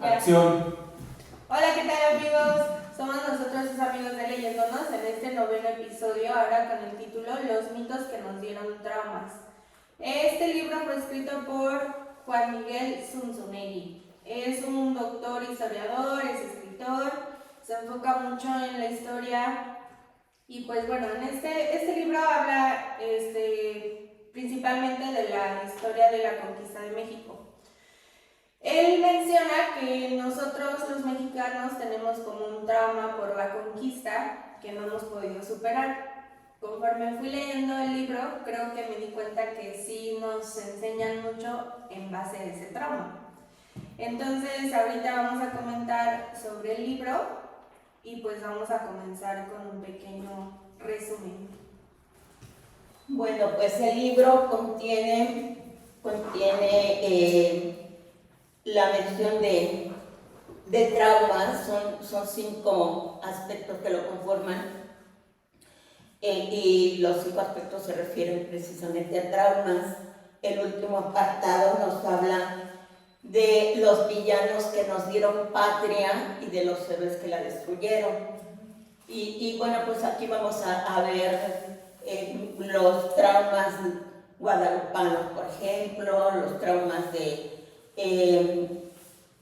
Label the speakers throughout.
Speaker 1: Acción.
Speaker 2: Hola, ¿qué tal amigos? Somos nosotros sus amigos de Leyéndonos en este noveno episodio, ahora con el título Los mitos que nos dieron traumas. Este libro fue escrito por Juan Miguel Zunzunegui. Es un doctor historiador, es escritor, se enfoca mucho en la historia y pues bueno, en este libro habla principalmente de la historia de la conquista de México. Él menciona que nosotros los mexicanos tenemos como un trauma por la conquista que no hemos podido superar. Conforme fui leyendo el libro, creo que me di cuenta que sí nos enseñan mucho en base a ese trauma. Entonces, ahorita vamos a comentar sobre el libro y pues vamos a comenzar con un pequeño resumen.
Speaker 3: Bueno, pues el libro contiene la mención de traumas, son 5 aspectos que lo conforman, y los 5 aspectos se refieren precisamente a traumas. El último apartado nos habla de los villanos que nos dieron patria y de los héroes que la destruyeron. Y bueno, pues aquí vamos a ver los traumas guadalupanos, por ejemplo, los traumas de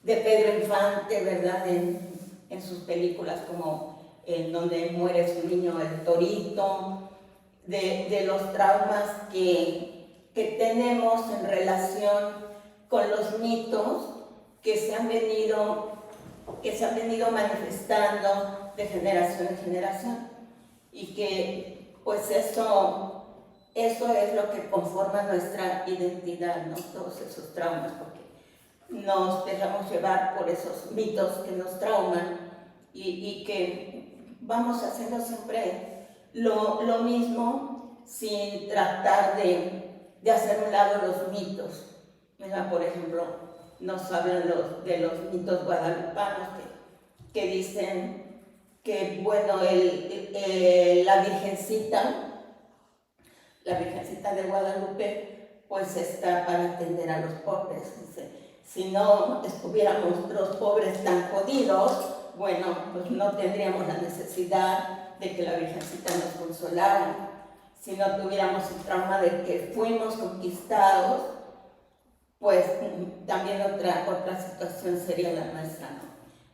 Speaker 3: Pedro Infante, ¿verdad? En sus películas, como en donde muere su niño el Torito, de los traumas que tenemos en relación con los mitos que se han venido manifestando de generación en generación, y que pues eso es lo que conforma nuestra identidad, ¿no? Todos esos traumas, porque nos dejamos llevar por esos mitos que nos trauman y que vamos haciendo siempre lo mismo sin tratar de hacer a un lado los mitos, ¿verdad? Por ejemplo, nos hablan de los mitos guadalupanos que dicen que, bueno, la Virgencita de Guadalupe, pues está para atender a los pobres. Dice, si no estuviéramos los pobres tan jodidos, bueno, pues no tendríamos la necesidad de que la Virgencita nos consolara. Si no tuviéramos el trauma de que fuimos conquistados, pues también otra situación sería la nuestra, ¿no?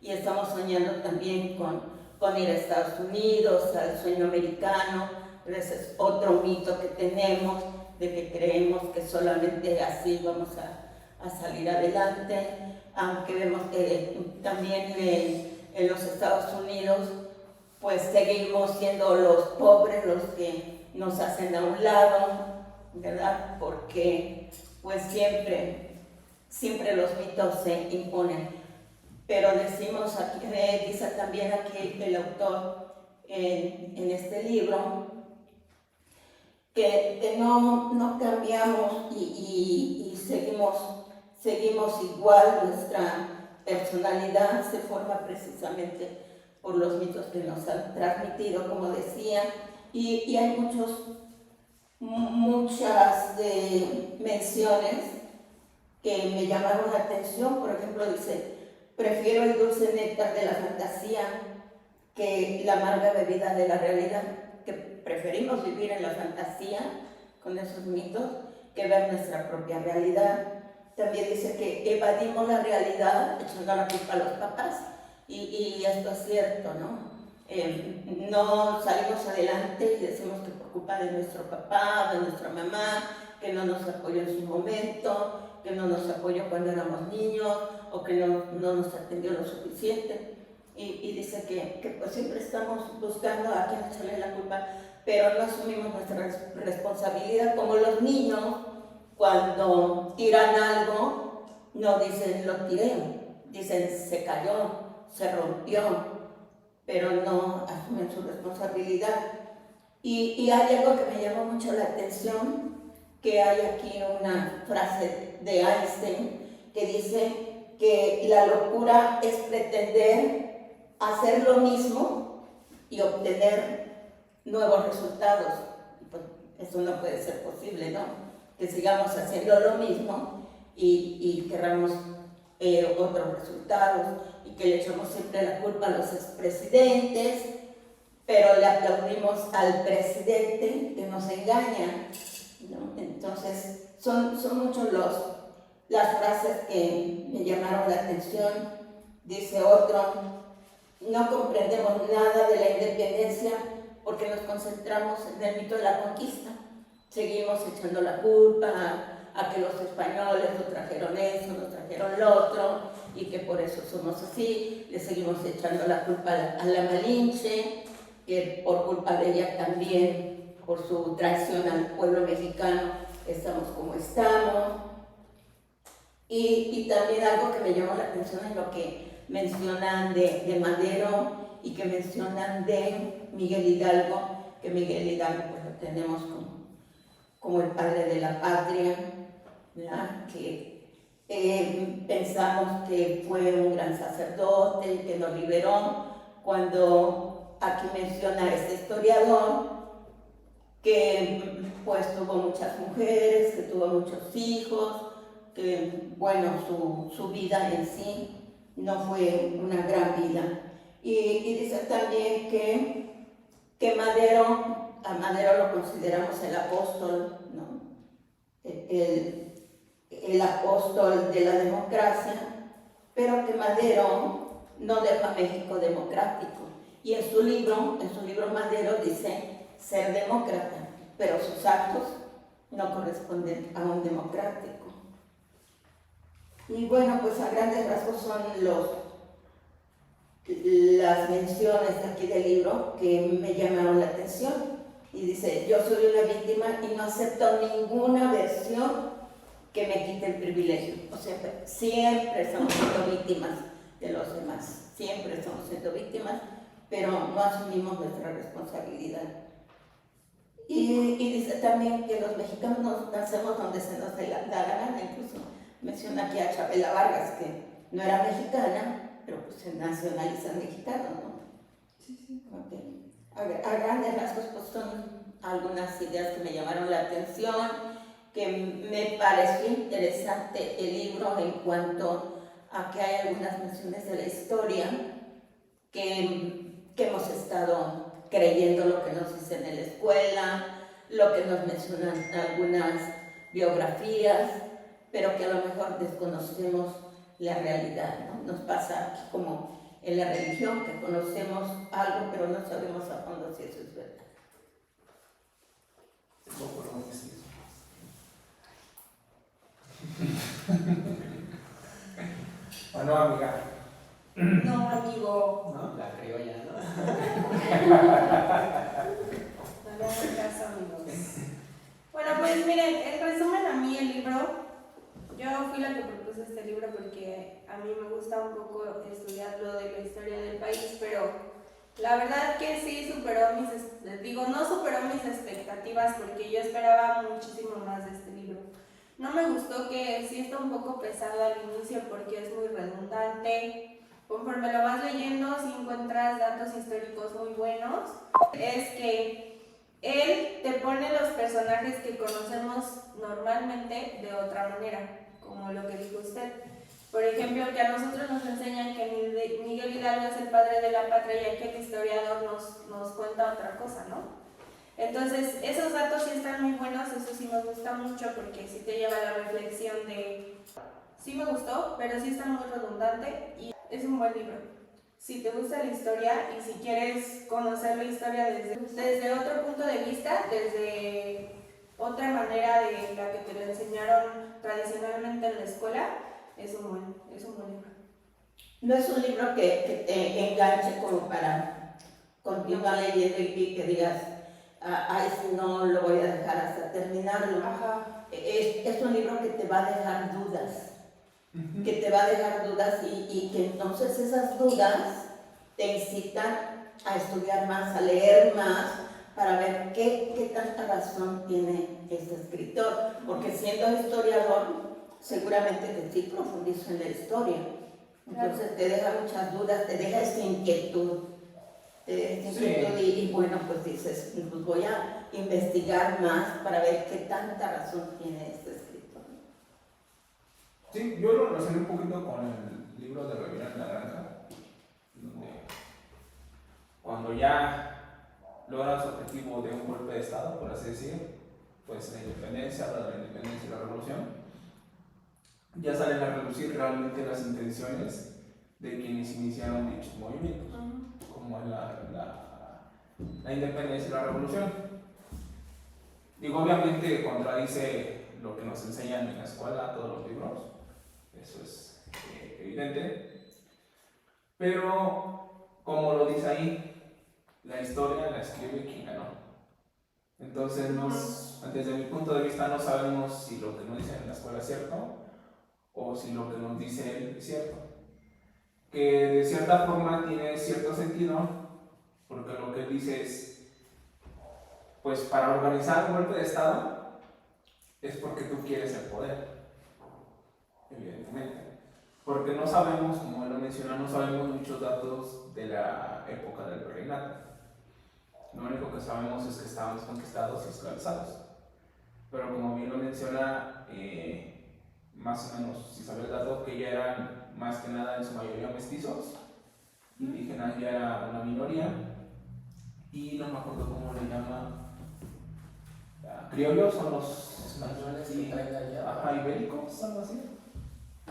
Speaker 3: Y estamos soñando también con ir a Estados Unidos, al sueño americano. Pero ese es otro mito que tenemos, de que creemos que solamente así vamos a salir adelante, aunque vemos que también en los Estados Unidos pues seguimos siendo los pobres los que nos hacen a un lado, ¿verdad? Porque pues siempre los mitos se imponen. Pero decimos aquí, dice también aquí el autor en este libro, que no cambiamos y seguimos igual. Nuestra personalidad se forma precisamente por los mitos que nos han transmitido, como decía, y hay muchas menciones que me llamaron la atención. Por ejemplo, dice, prefiero el dulce néctar de la fantasía que la amarga bebida de la realidad, que preferimos vivir en la fantasía con esos mitos que ver nuestra propia realidad. También dice que evadimos la realidad echando la culpa a los papás, y esto es cierto, ¿no? No salimos adelante y decimos que por culpa de nuestro papá, de nuestra mamá, que no nos apoyó en su momento, que no nos apoyó cuando éramos niños, o que no nos atendió lo suficiente. Y dice que pues siempre estamos buscando a quién echarle la culpa, pero no asumimos nuestra responsabilidad. Como los niños, cuando tiran algo, no dicen lo tiré, dicen se cayó, se rompió, pero no asumen su responsabilidad. Y hay algo que me llamó mucho la atención, que hay aquí una frase de Einstein que dice que la locura es pretender hacer lo mismo y obtener nuevos resultados. Pues eso no puede ser posible, ¿no? Que sigamos haciendo lo mismo y queramos otros resultados y que le echamos siempre la culpa a los expresidentes, pero le aplaudimos al presidente que nos engaña, ¿no? Entonces, son muchos las frases que me llamaron la atención. Dice otro: no comprendemos nada de la independencia porque nos concentramos en el mito de la conquista. Seguimos echando la culpa a que los españoles nos trajeron eso, nos trajeron lo otro, y que por eso somos así. Le seguimos echando la culpa a la Malinche, que por culpa de ella también, por su traición al pueblo mexicano, estamos como estamos. Y también algo que me llamó la atención es lo que mencionan de Madero y que mencionan de Miguel Hidalgo, que Miguel Hidalgo pues lo tenemos como el padre de la patria, ¿verdad? Que pensamos que fue un gran sacerdote, que nos liberó, cuando aquí menciona este historiador que pues tuvo muchas mujeres, que tuvo muchos hijos, que bueno, su vida en sí no fue una gran vida. Y dice también que a Madero lo consideramos el apóstol, ¿no? El apóstol de la democracia, pero que Madero no deja México democrático. Y en su libro Madero dice ser demócrata, pero sus actos no corresponden a un democrático. Y bueno, pues a grandes rasgos son las menciones de aquí del libro que me llamaron la atención. Y dice: yo soy una víctima y no acepto ninguna versión que me quite el privilegio. O sea, siempre estamos siendo víctimas de los demás, siempre estamos siendo víctimas, pero no asumimos nuestra responsabilidad. Y dice también que los mexicanos nacemos donde se nos da la gana. Incluso menciona aquí a Chabela Vargas, que no era mexicana, pero pues se nacionaliza mexicano, ¿no?
Speaker 2: Sí, sí.
Speaker 3: Okay. A grandes rasgos pues son algunas ideas que me llamaron la atención, que me pareció interesante el libro en cuanto a que hay algunas menciones de la historia que hemos estado creyendo lo que nos dicen en la escuela, lo que nos mencionan algunas biografías, pero que a lo mejor desconocemos la realidad, ¿no? Nos pasa aquí como en la religión, que conocemos algo, pero no sabemos a fondo si eso es verdad.
Speaker 1: ¿O no, amiga?
Speaker 2: No, amigo.
Speaker 1: ¿No? La criolla, ¿no?
Speaker 2: No le hagan caso, amigos. Bueno, pues miren, en resumen, a mí el libro, yo fui la que propuse este libro porque a mí me gusta un poco estudiar lo de la historia del país, pero la verdad que sí superó no superó mis expectativas, porque yo esperaba muchísimo más de este libro. No me gustó que sí está un poco pesado al inicio porque es muy redundante. Conforme lo vas leyendo, sí encuentras datos históricos muy buenos. Es que él te pone los personajes que conocemos normalmente de otra manera, como lo que dijo usted. Por ejemplo, que a nosotros nos enseñan que Miguel Hidalgo es el padre de la patria, y que el historiador nos cuenta otra cosa, ¿no? Entonces, esos datos sí están muy buenos, eso sí me gusta mucho, porque sí te lleva a la reflexión de, sí me gustó, pero sí está muy redundante y es un buen libro. Si te gusta la historia y si quieres conocer la historia desde otro punto de vista, desde otra manera de la que te lo enseñaron tradicionalmente en la escuela, es un buen libro.
Speaker 3: No es un libro que te enganche como para continuar leyendo y que digas, si no lo voy a dejar hasta terminarlo.
Speaker 2: Ajá.
Speaker 3: Es un libro que te va a dejar dudas, que te va a dejar dudas y que entonces esas dudas te incitan a estudiar más, a leer más, para ver qué tanta razón tiene este escritor, porque siendo historiador seguramente que sí profundizo en la historia, entonces te deja muchas dudas, te deja esa inquietud. Y bueno, pues dices, pues voy a investigar más para ver qué tanta razón tiene este escritor.
Speaker 4: Sí, yo lo relacioné un poquito con el libro de Rebelión en la Granja, donde cuando ya logra su objetivo de un golpe de Estado, por así decir, pues la independencia, habla de la independencia y la revolución, ya salen a relucir realmente las intenciones de quienes iniciaron dichos movimientos, como la independencia y la revolución. Digo, obviamente contradice lo que nos enseñan en la escuela, todos los libros, eso es evidente, pero como lo dice ahí, la historia la escribe quien ganó. Entonces, desde mi punto de vista, no sabemos si lo que nos dicen en la escuela es cierto o si lo que nos dice él es cierto. Que de cierta forma tiene cierto sentido, porque lo que él dice es, pues para organizar un golpe de Estado es porque tú quieres el poder, evidentemente. Porque no sabemos, como él lo menciona, no sabemos muchos datos de la época del virreinato. Lo único que sabemos es que estábamos conquistados y esclavizados. Pero como bien lo menciona, más o menos, si sabe el dato, que ya eran más que nada en su mayoría mestizos, indígenas ya era una minoría, y no me acuerdo cómo le llama, criollos son los
Speaker 1: Españoles que traen allá.
Speaker 4: ajá, ibéricos, algo así.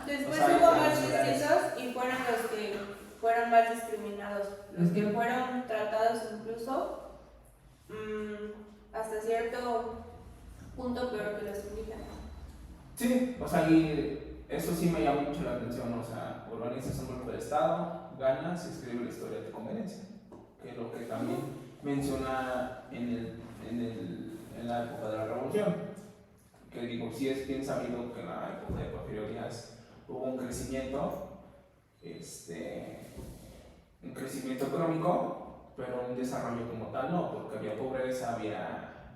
Speaker 2: Después
Speaker 4: O sea,
Speaker 2: hubo
Speaker 4: hay
Speaker 2: más
Speaker 4: nacionales.
Speaker 2: mestizos y fueron los que fueron más discriminados, los que fueron tratados incluso hasta cierto punto peor que los indígenas.
Speaker 4: Sí, o sea, y eso sí me llama mucho la atención, o sea, organizas un golpe de Estado, ganas y escribes la historia de tu conveniencia, que es lo que también menciona en la época de la Revolución, que digo, sí es bien sabido que en la época de Porfirio Díaz hubo un crecimiento económico, pero un desarrollo como tal no, porque había pobreza, había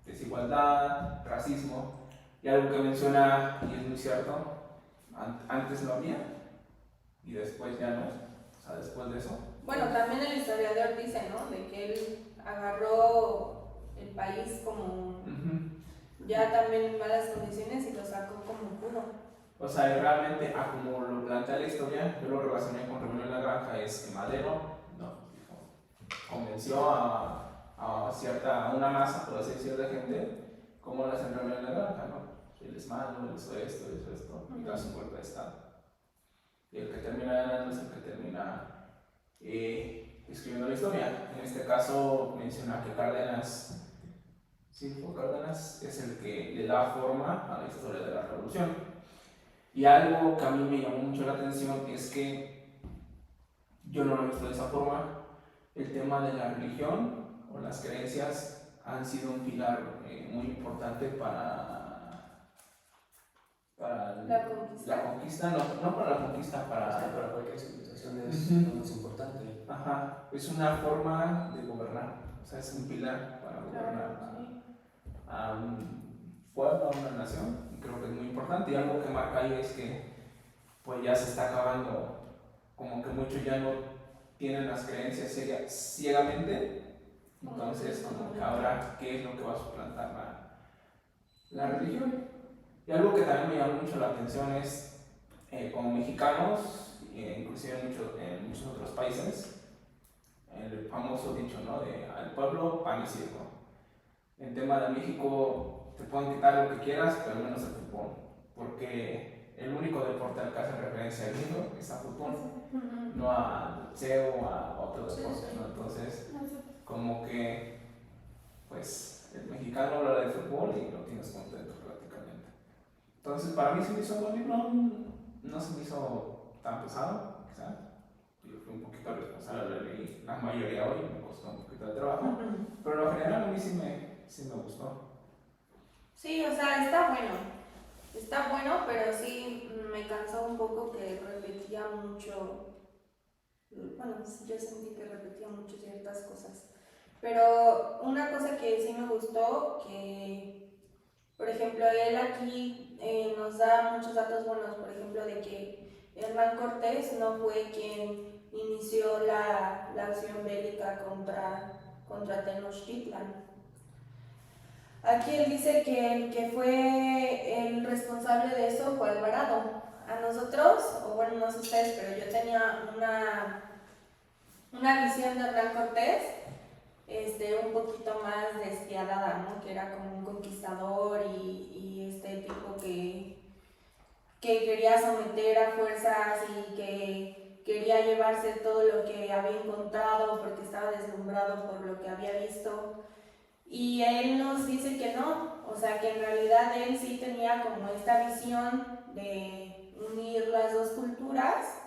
Speaker 4: desigualdad, racismo. Y algo que menciona, y es muy cierto, antes lo había y después ya no, o sea, después de eso.
Speaker 2: Bueno, también el historiador dice, ¿no? De que él agarró el país como ya también en malas condiciones y lo sacó como pudo.
Speaker 4: O sea, y realmente, como lo plantea la historia, yo lo relacioné con Rebelión en la Granja, es que Madero convenció a una masa, por así decirlo, de gente, como las en Rebelión en la Granja, ¿no? Él es malo, él hizo esto, y hace un golpe de Estado. Y el que termina ganando es el que termina escribiendo la historia. En este caso menciona que Cárdenas, Cárdenas es el que le da forma a la historia de la revolución. Y algo que a mí me llamó mucho la atención es que yo no lo he visto de esa forma. El tema de la religión o las creencias han sido un pilar muy importante para
Speaker 2: la conquista,
Speaker 4: no para la conquista,
Speaker 1: Para cualquier civilización es lo más importante.
Speaker 4: Ajá, es una forma de gobernar, o sea, es un pilar para gobernar a un pueblo, a una nación, y creo que es muy importante. Y algo que marca ahí es que pues ya se está acabando, como que muchos ya no tienen las creencias ciegamente, entonces como que ahora qué es lo que va a suplantar la religión. Y algo que también me llama mucho la atención es, como mexicanos, inclusive en muchos otros países, el famoso dicho, ¿no? De al pueblo pan y circo. En tema de México te pueden quitar lo que quieras, pero al menos el fútbol, porque el único deporte al que hace referencia el libro es a fútbol, no a boxeo o a otro deporte, ¿no? Entonces, como que, pues, el mexicano habla de fútbol y lo tienes contento prácticamente. Entonces, para mí se me hizo un buen libro, no se me hizo tan pesado, quizá. Yo fui un poquito responsable, leí la mayoría hoy, me costó un poquito de trabajo, pero en lo general a mí sí me gustó.
Speaker 2: Sí, o sea, está bueno, pero sí me cansó un poco que repetía mucho, bueno, yo sentí que repetía mucho ciertas cosas. Pero una cosa que sí me gustó, que por ejemplo él aquí nos da muchos datos buenos, por ejemplo de que Hernán Cortés no fue quien inició la acción bélica contra Tenochtitlan. Aquí él dice que el que fue el responsable de eso fue Alvarado. A nosotros, o bueno, no sé ustedes, pero yo tenía una visión de Hernán Cortés un poquito más despiadada, ¿no? Que era como un conquistador y este tipo que quería someter a fuerzas y que quería llevarse todo lo que había encontrado porque estaba deslumbrado por lo que había visto. Y él nos dice que no, o sea, que en realidad él sí tenía como esta visión de unir las dos culturas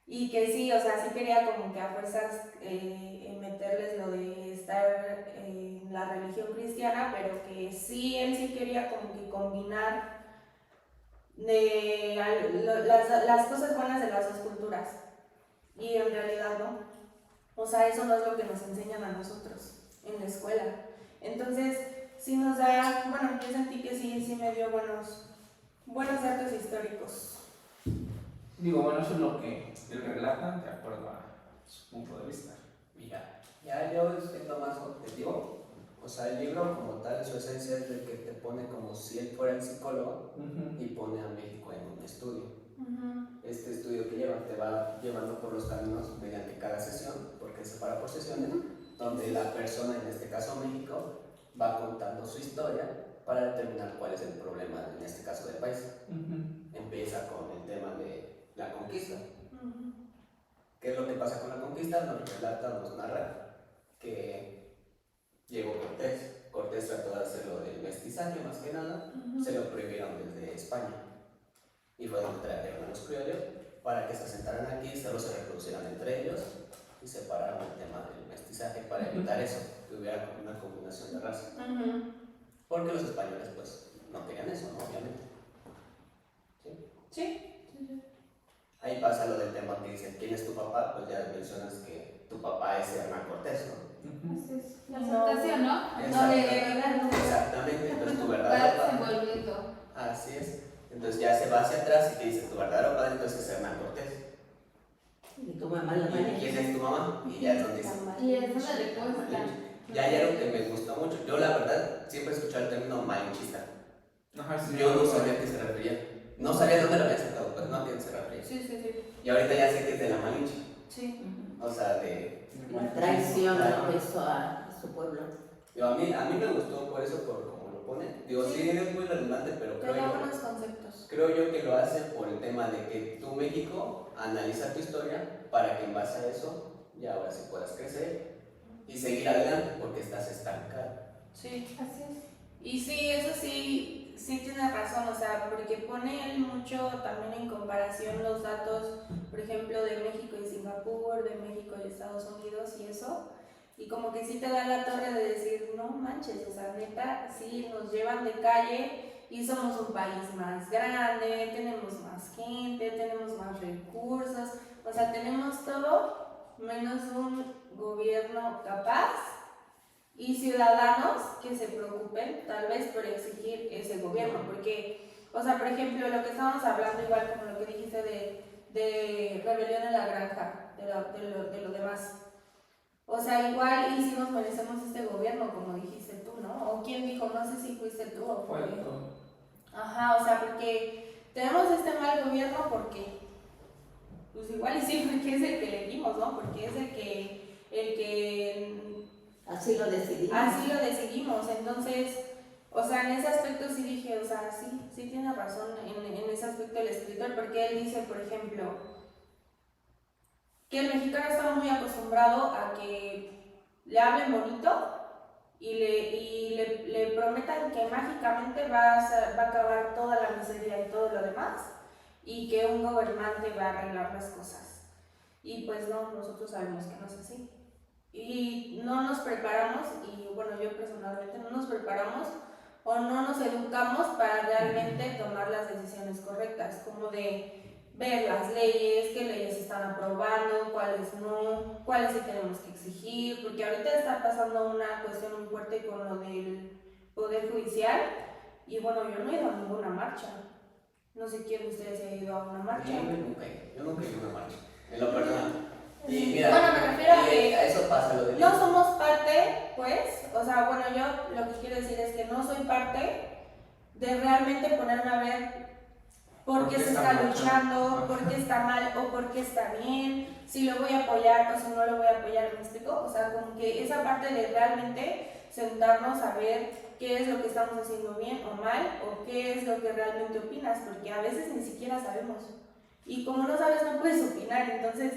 Speaker 2: y que sí, o sea, sí quería como que a fuerzas meterles lo de estar en la religión cristiana, pero que sí, él sí quería como que combinar las cosas buenas de las dos culturas. Y en realidad no. O sea, eso no es lo que nos enseñan a nosotros en la escuela. Entonces, sí nos da, bueno, yo sentí que sí me dio buenos datos históricos.
Speaker 4: Digo, bueno, eso es lo que él relata de acuerdo a su punto de vista.
Speaker 1: Mira, ya yo siendo más objetivo, o sea, el libro como tal, su esencia es de que te pone como si él fuera el psicólogo y pone a México en un estudio. Este estudio que lleva te va llevando por los caminos mediante cada sesión, porque se separa por sesiones, donde la persona, en este caso México, va contando su historia para determinar cuál es el problema, en este caso del país. Empieza con el tema de la conquista. ¿Qué es lo que pasa con la conquista? Nos relata, nos narra que llegó Cortés. Cortés trató de hacerlo del mestizaje más que nada, se lo prohibieron desde España. Y fue donde trajeron a los criollos para que se asentaran aquí, solo se reproducieran entre ellos y separaron el tema del mestizaje para evitar eso, que hubiera una combinación de razas. Porque los españoles pues no querían eso, ¿no? Obviamente.
Speaker 2: Sí.
Speaker 1: Ahí pasa lo del tema que dice, ¿quién es tu papá? Pues ya mencionas que tu papá es Hernán Cortés, ¿no?
Speaker 5: La aceptación, ¿no?
Speaker 1: Exactamente, entonces tu verdadero padre. Así es. Entonces ya se va hacia atrás y te dice, tu verdadero padre entonces es Hernán Cortés.
Speaker 3: Y tu mamá la
Speaker 1: ¿Y
Speaker 3: maneja.
Speaker 1: quién es tu mamá? Y ya nos dice.
Speaker 5: Y esa es la respuesta.
Speaker 1: Ya hay algo que me gustó mucho. Yo la verdad siempre he escuchado el término malinchista.
Speaker 4: Ajá, sí.
Speaker 1: Yo no sabía a qué se refería. No sabía de dónde lo había sacado, pero no a qué se refería.
Speaker 2: Sí.
Speaker 1: Y ahorita ya sé que es de la Malinche.
Speaker 2: Sí.
Speaker 1: O sea, de...
Speaker 3: La traición que hizo a su pueblo.
Speaker 1: Yo, a mí me gustó por eso, por como lo pone. Digo, sí, es muy redundante, pero
Speaker 2: Tenía buenos conceptos.
Speaker 1: creo yo que lo hace por el tema de que tú, México, analiza tu historia para que en base a eso ya ahora sí puedas crecer y seguir adelante porque estás estancado.
Speaker 2: Sí.
Speaker 5: Así es.
Speaker 2: Y sí, eso sí tiene razón, o sea, porque pone él mucho también en comparación los datos, por ejemplo, de México y Singapur, de México y Estados Unidos y eso, y como que sí te da la torre de decir, no manches, o sea, neta, sí, nos llevan de calle y somos un país más grande, tenemos más gente, tenemos más recursos, o sea, tenemos todo menos un gobierno capaz y ciudadanos que se preocupen tal vez por exigir ese gobierno, porque, o sea, por ejemplo, lo que estábamos hablando, igual como lo que dijiste de rebelión en la granja, de lo demás, o sea, igual y si nos merecemos este gobierno, como dijiste tú, ¿no? O quién dijo, no sé si fuiste tú o fue. Ajá, o sea, porque tenemos este mal gobierno porque, pues igual y sí, porque es el que elegimos, ¿no? Porque es el que
Speaker 3: Así lo decidimos.
Speaker 2: así lo decidimos, entonces, o sea, en ese aspecto sí dije, o sea, sí tiene razón en ese aspecto el escritor, porque él dice, por ejemplo, que el mexicano está muy acostumbrado a que le hablen bonito y le prometan que mágicamente va a acabar toda la miseria y todo lo demás, y que un gobernante va a arreglar las cosas. Y pues no, nosotros sabemos que no es así. Y no nos preparamos, y bueno, yo personalmente no nos preparamos o no nos educamos para realmente tomar las decisiones correctas, como de ver las leyes, qué leyes están aprobando, cuáles no, cuáles sí tenemos que exigir, porque ahorita está pasando una cuestión muy fuerte con lo del Poder Judicial, y bueno, yo no he ido a ninguna marcha. No sé quién de ustedes ha ido a una marcha.
Speaker 1: Yo nunca he ido a una marcha, en lo personal. Y mira,
Speaker 2: bueno, me refiero a que
Speaker 1: a eso pasa lo de
Speaker 2: no somos parte, pues, o sea, sea, bueno, yo lo que quiero decir es que no soy parte de realmente ponerme a ver por qué se está luchando, por qué está mal o por qué está bien, si lo voy a apoyar o si no lo voy a apoyar, ¿me explico? O sea, como que esa parte de realmente sentarnos a ver qué es lo que estamos haciendo bien o mal o qué es lo que realmente opinas, porque a veces ni siquiera sabemos. Y como no sabes, no puedes opinar, entonces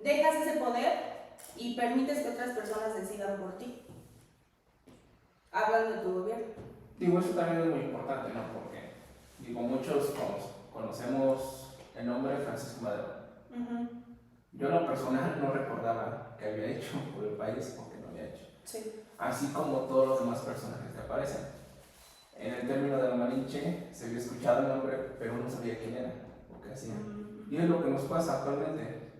Speaker 2: dejas ese poder y permites que otras personas decidan por ti. Hablan de tu gobierno.
Speaker 4: Digo, eso también es muy importante, ¿no? Porque, digo, muchos conocemos el nombre de Francisco Madero. Yo en lo personal no recordaba qué había hecho por el país o qué no había hecho.
Speaker 2: Sí.
Speaker 4: Así como todos los demás personajes que aparecen. En el término de la Malinche se había escuchado el nombre, pero no sabía quién era o qué hacía. Y es lo que nos pasa actualmente.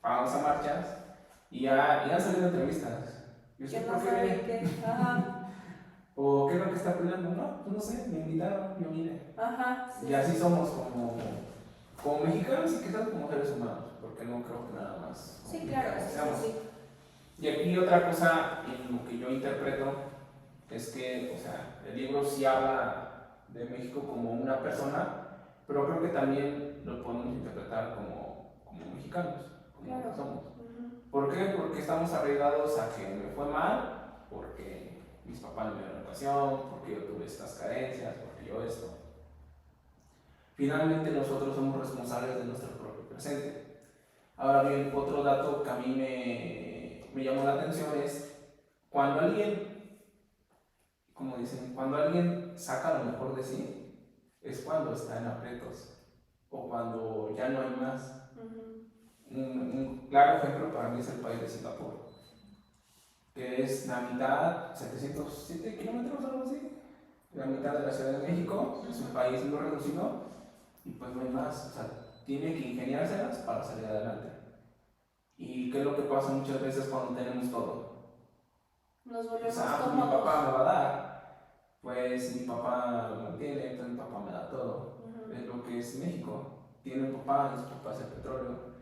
Speaker 4: Vamos a marchas y ya han salido entrevistas. Yo sé por qué. ¿O qué es lo que está peleando? No, pues no sé, me invitaron, yo vine.
Speaker 2: Sí.
Speaker 4: Y así somos como mexicanos y quizás como seres humanos, porque no creo que nada más.
Speaker 2: Sí, claro, sí.
Speaker 4: Y aquí otra cosa en lo que yo interpreto es que, o sea, el libro sí habla de México como una persona, pero creo que también lo podemos interpretar como mexicanos, como que somos. ¿Por qué? Porque estamos arraigados a que me fue mal, porque mis papás no me dieron educación, porque yo tuve estas carencias, porque yo esto. Finalmente nosotros somos responsables de nuestro propio presente. Ahora bien, otro dato que a mí me llamó la atención es cuando alguien, como dicen, cuando alguien saca lo mejor de sí, es cuando está en aprietos o cuando ya no hay más. Un claro ejemplo para mí es el país de Singapur, que es la mitad, 707 kilómetros o algo así, la mitad de la Ciudad de México, es un país muy reducido y pues no hay más, o sea, tiene que ingeniárselas para salir adelante. ¿Y qué es lo que pasa muchas veces cuando tenemos todo?
Speaker 2: Nos volvemos
Speaker 4: pues mi papá me va a dar, pues mi papá lo mantiene, entonces mi papá me da todo. Es lo que es México, tiene un papá y su papá es el petróleo.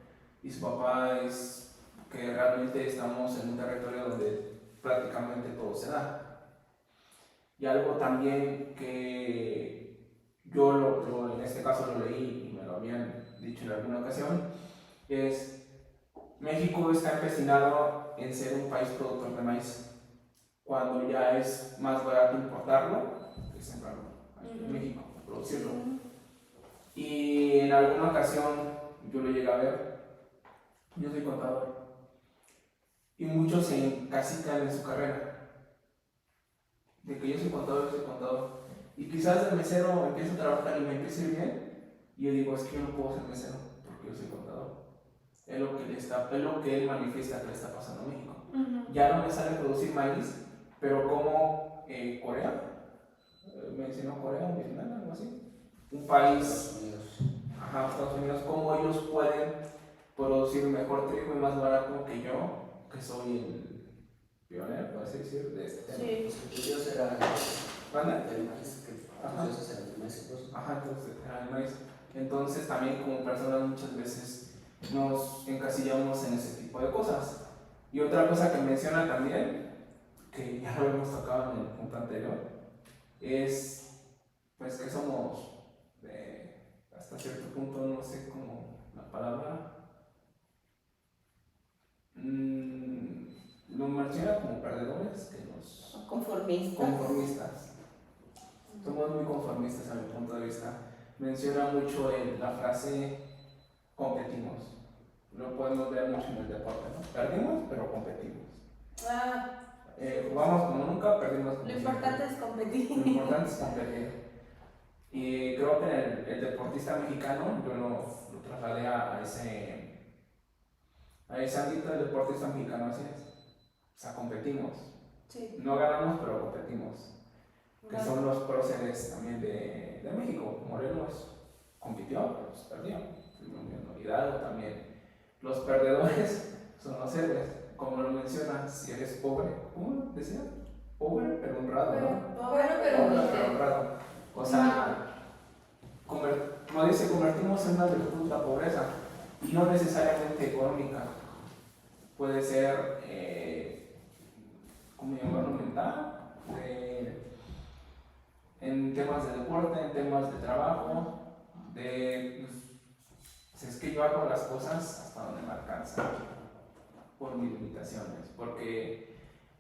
Speaker 4: Y su papá es que realmente estamos en un territorio donde prácticamente todo se da. Y algo también que yo en este caso lo leí y me lo habían dicho en alguna ocasión, es México está empecinado en ser un país productor de maíz, cuando ya es más barato importarlo que sembrarlo en México, producirlo. Y en alguna ocasión yo lo llegué a ver. Yo soy contador y muchos se encasican en su carrera de que yo soy contador y quizás el mesero empieza a trabajar y me empiece bien y yo digo es que yo no puedo ser mesero porque yo soy contador. Es lo que él manifiesta que le está pasando a México. Ya no me sale producir maíz, pero como Corea, mencionó Corea, mencionó algo así, un país, Estados Unidos, cómo ellos pueden producir mejor trigo y más barato que yo, que soy el pionero, por así decir, de este tema.
Speaker 1: Sí, Dios era el maíz, que Dios era el maíz.
Speaker 4: Entonces era el maíz. Entonces también como personas muchas veces nos encasillamos en ese tipo de cosas. Y otra cosa que menciona también, que ya lo hemos tocado en el punto anterior, es pues que somos hasta cierto punto, no sé cómo la palabra, lo menciona como perdedores, que nos conformistas. Somos muy conformistas a mi punto de vista. Menciona mucho la frase competimos. Lo podemos ver mucho en el deporte, ¿no? Perdimos, pero competimos. Jugamos como nunca, perdimos como
Speaker 2: Lo importante es competir.
Speaker 4: Lo importante es competir. Y creo que el deportista mexicano, yo lo trasladé a ese ámbito del deportista mexicano, así es. O sea, competimos.
Speaker 2: Sí.
Speaker 4: No ganamos, pero competimos. Que son los próceres también de México. Morelos compitió, pero pues perdió. Hidalgo también. Los perdedores son los héroes. Como lo mencionas, si eres pobre, ¿cómo decía? Pobre pero honrado, ¿no?
Speaker 2: Pobre pero
Speaker 4: honrado. O sea, como dice, convertimos en una virtud la pobreza, y no necesariamente económica. Puede ser ¿cómo llamarlo? Mental, en temas de deporte, en temas de trabajo, pues es que yo hago las cosas hasta donde me alcanza, por mis limitaciones, porque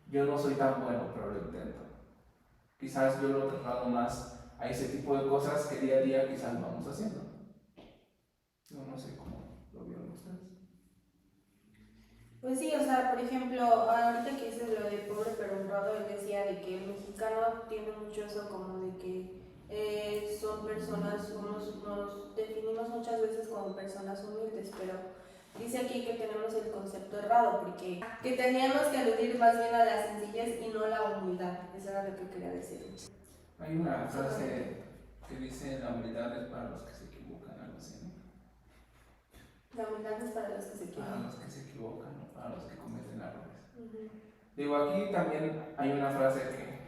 Speaker 4: yo no soy tan bueno, pero lo intento. Quizás yo lo traslado más a ese tipo de cosas que día a día quizás vamos haciendo. Yo no sé cómo lo vieron ustedes.
Speaker 2: Pues sí, o sea, por ejemplo, ahorita que dices lo de pobre pero honrado, él decía de que el mexicano tiene mucho eso como de que son personas, nos definimos muchas veces como personas humildes, pero dice aquí que tenemos el concepto errado, porque que teníamos que aludir más bien a la sencillez y no la humildad. Eso era lo que quería decir.
Speaker 4: Hay una frase que dice: la humildad es para los que se equivocan, algo así, ¿no?
Speaker 2: La humildad es para los que se
Speaker 4: Para
Speaker 2: equivocan.
Speaker 4: los que se equivocan, no para los que cometen errores.
Speaker 2: Uh-huh.
Speaker 4: Digo, aquí también hay una frase que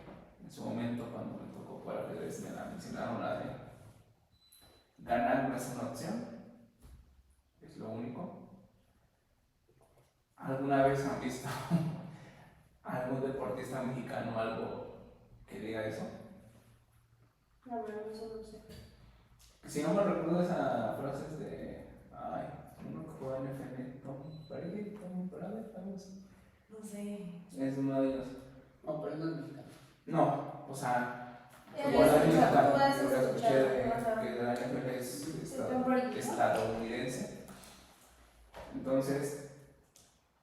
Speaker 4: en su momento, cuando me tocó jugar ajedrez, me la mencionaron, la de ganar no es una opción, es lo único. ¿Alguna vez han visto a algún deportista mexicano algo que diga eso?
Speaker 2: La verdad, eso no sé.
Speaker 4: Si no me recuerdo, esa frase es de, ay, uno que juega en FM, Tom Brady, algo así.
Speaker 2: No sé.
Speaker 4: Es uno de ellos.
Speaker 1: No, pero no es mexicano.
Speaker 4: No, o sea,
Speaker 2: Él
Speaker 4: como la
Speaker 2: escucha,
Speaker 4: misma,
Speaker 2: tú has
Speaker 4: lo que escuché
Speaker 2: escuchado,
Speaker 4: de
Speaker 2: ajá.
Speaker 4: que la NFL es
Speaker 5: Tom Brady.
Speaker 4: estadounidense. Entonces,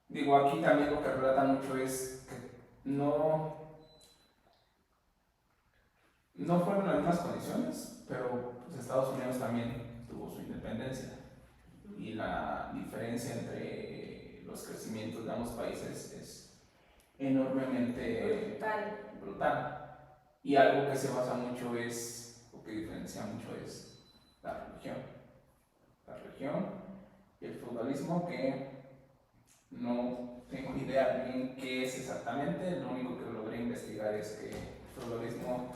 Speaker 4: digo, aquí también lo que relata mucho es que no fueron las mismas condiciones, pero pues, Estados Unidos también tuvo su independencia. Y la diferencia entre los crecimientos de ambos países es enormemente brutal. Y algo que se basa mucho o que diferencia mucho es la religión. La religión y el feudalismo, que no tengo idea bien qué es exactamente. Lo único que logré investigar es que el feudalismo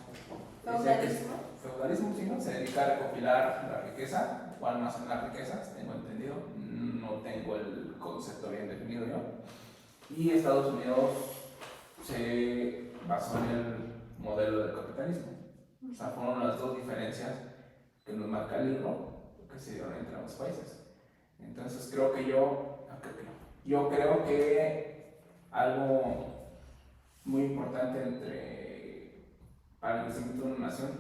Speaker 4: feudalismo, sí, ¿no? Se dedica a recopilar la riqueza o almacenar riquezas, tengo entendido. No tengo el concepto bien definido yo. Y Estados Unidos se basó en el modelo del capitalismo. O sea, fueron las dos diferencias que nos marca el libro que se dieron entre ambos países. Entonces yo creo que algo muy importante para el crecimiento de una nación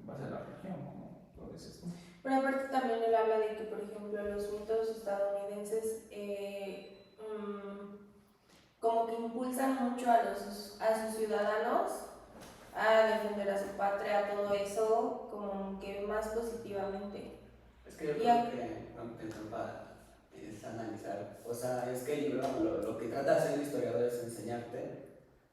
Speaker 4: va a ser la religión, como lo dices tú.
Speaker 2: Pero aparte también él habla de que, por ejemplo, los mitos estadounidenses como que impulsan mucho a sus ciudadanos a defender a su patria, a todo eso, como que más positivamente.
Speaker 1: Es que yo creo que es analizar, o sea, es que el libro lo que trata de hacer el historiador es enseñarte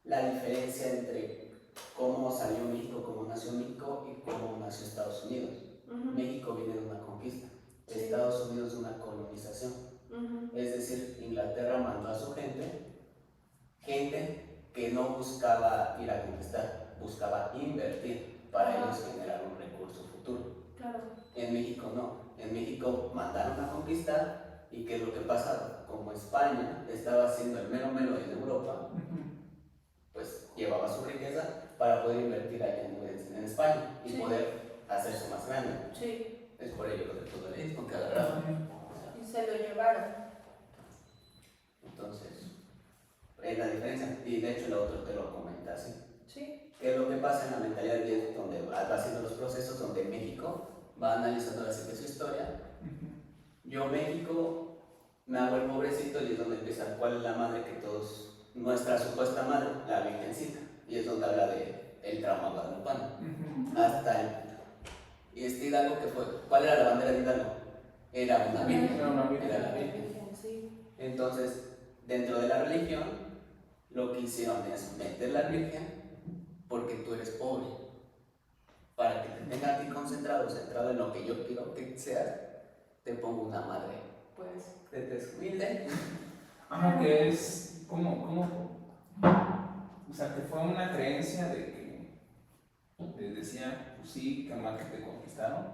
Speaker 1: la diferencia entre cómo salió México, cómo nació México y cómo nació Estados Unidos. Uh-huh. México viene de una conquista, sí. Estados Unidos de una colonización. Uh-huh. Es decir, Inglaterra mandó a su gente que no buscaba ir a conquistar, buscaba invertir para ellos generar un recurso futuro. Claro. En México no, en México mandaron a conquistar y ¿qué es lo que pasaba? Como España estaba haciendo el mero en Europa, pues llevaba su riqueza para poder invertir allá en España y sí. Poder hacerse más grande. Sí. Es por ello lo del feudalismo que agarraron.
Speaker 2: Y se lo llevaron.
Speaker 1: Entonces, es la diferencia. Y de hecho el autor te lo comenta así.
Speaker 2: Sí.
Speaker 1: Que es lo que pasa en la mentalidad de donde va haciendo los procesos, donde México va analizando así que su historia. Yo México me hago el pobrecito y es donde empieza cuál es la madre que todos... Nuestra supuesta madre, la Virgencita, y es donde habla de el trauma guadalupano. Hasta y Hidalgo, que fue, ¿cuál era la bandera de Hidalgo? Era una virgen, era la Virgen. Sí. Entonces, dentro de la religión, lo que hicieron es meter la Virgen porque tú eres pobre, para que te tenga a ti centrado en lo que yo quiero que seas, te pongo una madre, pues, de tez humilde.
Speaker 4: Ajá, que es ¿Cómo? O sea, que fue una creencia de que les decían, pues sí, que mal que te conquistaron,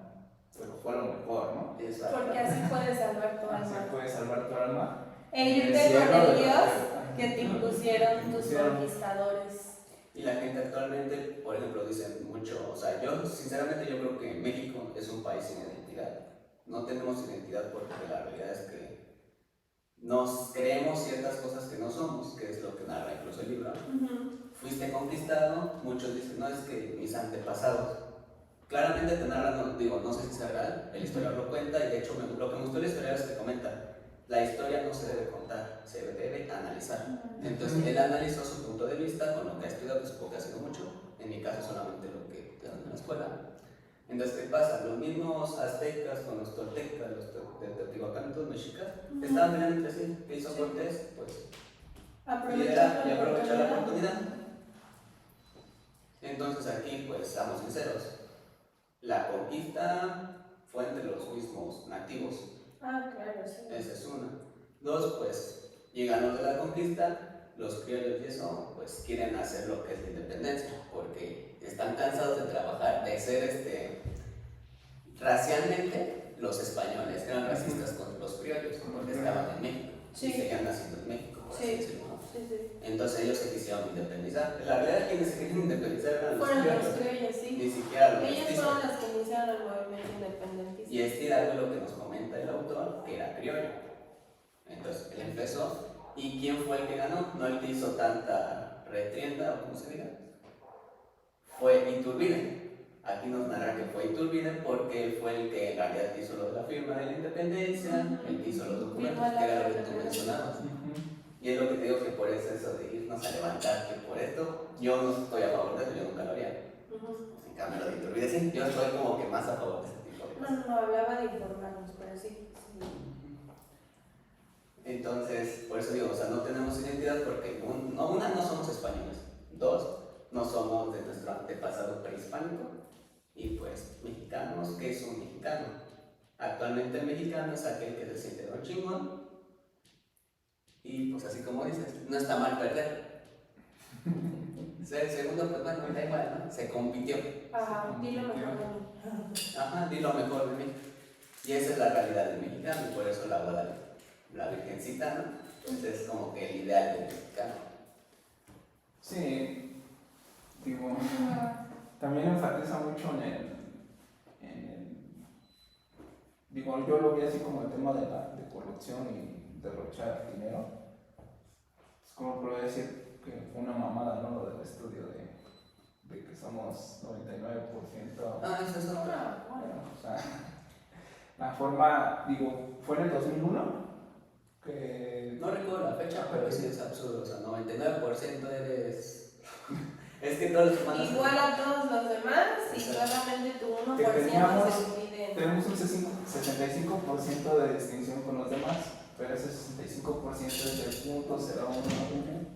Speaker 4: pero fue lo mejor, ¿no?
Speaker 2: Exacto. Porque así puedes salvar tu alma.
Speaker 4: Así puedes salvar tu alma.
Speaker 2: El irte con el Dios que te impusieron tus conquistadores.
Speaker 1: Y la gente actualmente, por ejemplo, dice mucho, o sea, yo sinceramente yo creo que México es un país sin identidad. No tenemos identidad porque la realidad es que nos creemos ciertas cosas que no somos, que es lo que narra incluso el libro. Fuiste conquistado, muchos dicen, no, es que mis antepasados. Claramente te narran, no, digo, no sé si sea real, el historiador lo cuenta y de hecho lo que me gustó del historiador es que comenta, la historia no se debe contar, se debe analizar. Entonces él analizó su punto de vista con lo que ha estudiado, que supongo que ha sido mucho, en mi caso solamente lo que te dan en la escuela. Entonces, ¿qué pasa? Los mismos aztecas con los toltecas, los de Teotihuacán, los mexicas, estaban peleando entre sí. ¿Qué hizo Cortés? Pues
Speaker 2: Aprovechar
Speaker 1: la oportunidad. Entonces aquí, pues, seamos sinceros, la conquista fue entre los mismos nativos.
Speaker 2: Claro, sí.
Speaker 1: Esa es una. Dos, pues, llegan los de la conquista, los criollos y eso, pues, quieren hacer lo que es la independencia, porque están cansados de trabajar, de ser, racialmente, los españoles eran racistas con los criollos, porque estaban en México, y seguían naciendo en México, por así decirlo, ¿no? Entonces ellos se quisieron independizar. La realidad, quienes se querían independizar eran los criollos,
Speaker 2: sí.
Speaker 1: ni siquiera los
Speaker 2: Ellos
Speaker 1: mestizos.
Speaker 2: fueron los que iniciaron el movimiento independentista.
Speaker 1: Y este Hidalgo lo que nos comenta el autor, que era criollo. Entonces él empezó, ¿y quién fue el que ganó? No el que hizo tanta retrienda, o como se diga, fue Iturbide. Aquí nos narra que fue Iturbide porque él fue el que en realidad hizo lo de la firma de la independencia, el que hizo los documentos, que era lo que tú mencionabas. Y es lo que te digo, que por eso de irnos a levantar, que por esto, yo no estoy a favor de eso, yo nunca lo haría. En cambio, lo de Iturbide sí, yo estoy como que más a favor de ese tipo de cosas.
Speaker 2: No, hablaba de informarnos, pero sí.
Speaker 1: Entonces, por eso digo, o sea, no tenemos identidad porque, una, no somos españoles, dos, no somos de nuestro antepasado prehispánico, y pues, mexicanos, ¿qué es un mexicano? Actualmente el mexicano es aquel que se siente don chingón, y pues así como dices, no está mal perder. El segundo, pues bueno, da igual, ¿no? Se compitió.
Speaker 2: Di lo mejor de mí.
Speaker 1: Di lo mejor de mí. Y esa es la realidad del mexicano, y por eso la boda la virgencita, ¿no? Entonces es como que el ideal del mexicano.
Speaker 4: Sí, digo, también enfatiza mucho digo, yo lo vi así como el tema de corrupción y derrochar dinero. Es como puedo decir que fue una mamada, ¿no? Lo del estudio de que somos 99%.
Speaker 1: Eso es otra.
Speaker 4: O sea, la forma, digo, fue en el 2001 que...
Speaker 1: No recuerdo la fecha, pero sí es absurdo. O sea, 99% eres. Es que todos los humanos.
Speaker 2: Igual a todos los demás, y solamente tu 1% se divide.
Speaker 4: Tenemos un 65% de distinción con los demás, pero ese 65% es el punto 0,1.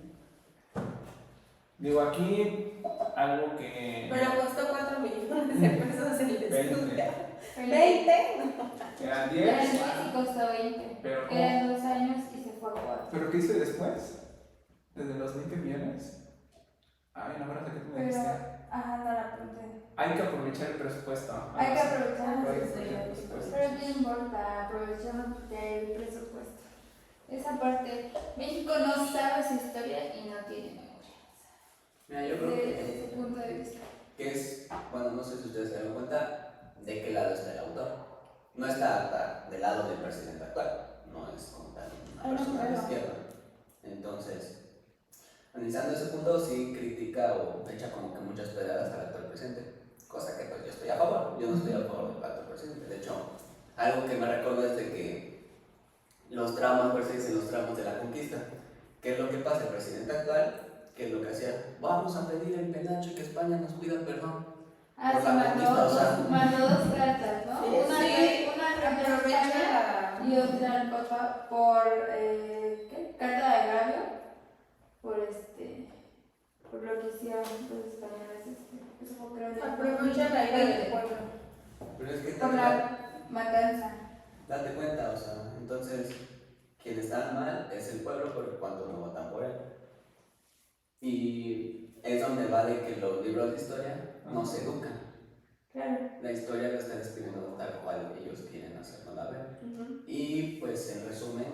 Speaker 4: Digo, aquí algo que...
Speaker 2: Pero costó 4 millones de pesos el estudio. 20.
Speaker 4: Eran 10.
Speaker 5: Eran 10 y costó 20.
Speaker 4: Pero
Speaker 5: Eran 2 años y se fue a 4.
Speaker 4: ¿Pero qué hice después? Desde los 20 millones. Ay, no, ¿verdad que tú me dijiste?
Speaker 5: No la apunté.
Speaker 4: Hay que aprovechar el presupuesto.
Speaker 5: Hay que aprovechar
Speaker 4: Hay que
Speaker 5: el
Speaker 4: aprovechar el presupuesto.
Speaker 5: Pero no importa, aprovechamos el presupuesto. Esa parte, México no sabe su historia y no tiene memoria.
Speaker 1: Mira, yo creo
Speaker 5: Desde ese punto de vista.
Speaker 1: que es, bueno, no sé si ustedes se dan cuenta de qué lado está el autor. No está del lado del presidente actual, no es como tal una persona de izquierda. Entonces, analizando ese punto, sí critica o echa como que muchas pedradas al actual presidente, cosa que pues yo estoy a favor, yo no estoy a favor del actual presidente. De hecho, algo que me recuerda es de que los traumas, por eso dicen los traumas de la conquista. ¿Qué es lo que pasa? El presidente actual, ¿qué es lo que hacía? Vamos a pedir el penacho y que España nos pida perdón. Por
Speaker 5: Se
Speaker 1: la conquista, o sea.
Speaker 5: mandó 2 cartas, ¿no?
Speaker 3: Sí,
Speaker 5: Una
Speaker 2: Aprovecha
Speaker 5: y otra por ¿qué? Carta de agravio por lo que hicieron los españoles. Eso fue, creo,
Speaker 2: aprovecha la ira del pueblo.
Speaker 1: Pero es que
Speaker 5: por la matanza.
Speaker 1: date cuenta, o sea, entonces quien está mal es el pueblo porque cuando no votan por él. Y es donde vale que los libros de historia no se educan.
Speaker 5: Claro.
Speaker 1: La historia la están escribiendo tal cual ellos quieren hacernos ver. Y pues en resumen,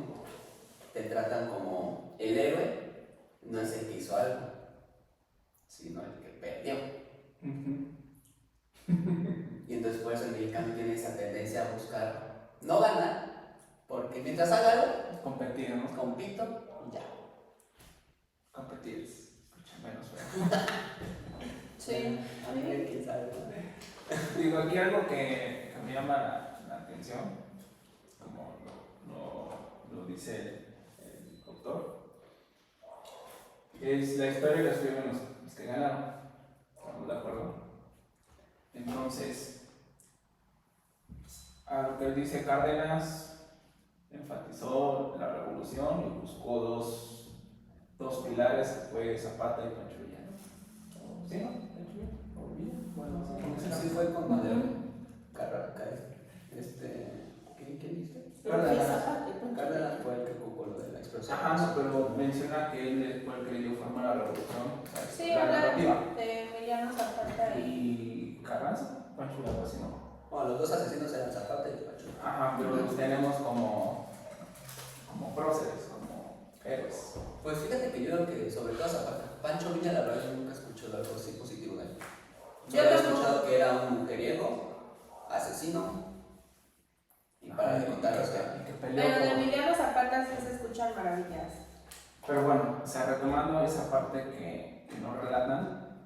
Speaker 1: te tratan como el héroe no es el que hizo algo, sino el que perdió. Y entonces por eso el mexicano tiene esa tendencia a buscar no ganar, porque mientras haga algo,
Speaker 4: Competir, ¿no?
Speaker 1: compito y ya.
Speaker 4: Competir es escucha menos feo.
Speaker 2: Sí.
Speaker 1: A mí quién sabe.
Speaker 4: Digo, aquí algo que me llama la atención, como lo dice el autor, es la historia la escriben los que ganaron. ¿Estamos de acuerdo? Entonces, a lo que él dice, Cárdenas enfatizó la revolución y buscó dos pilares, que fue Zapata y Pancho Villa, ¿no? ¿Sí, no? ¿Pancho Villa? ¿O Villa? Bueno,
Speaker 1: Sí fue con Madero. ¿Quién dice? Cárdenas fue el que ocupó lo de la explosión.
Speaker 4: Ajá, no, pero menciona que él fue el que le dio forma a la revolución, o sea,
Speaker 2: Sí,
Speaker 4: la
Speaker 2: habla
Speaker 4: narrativa.
Speaker 2: de Emiliano Zapata
Speaker 4: Y Carranza, Pancho Villa, así no.
Speaker 1: Bueno, los dos asesinos eran Zapata y Pacho.
Speaker 4: Ajá, pero los tenemos como próceres, como héroes.
Speaker 1: Pues fíjate que yo creo que sobre todo Zapata, Pancho Villa la verdad yo nunca escuché algo así positivo de él. Yo había escuchado que era un mujeriego, asesino, y para de contar, o sea,
Speaker 4: que peleó
Speaker 2: Pero de
Speaker 4: por-
Speaker 2: Emiliano Zapata sí se escuchan maravillas.
Speaker 4: Pero bueno, o sea, retomando esa parte que nos relatan,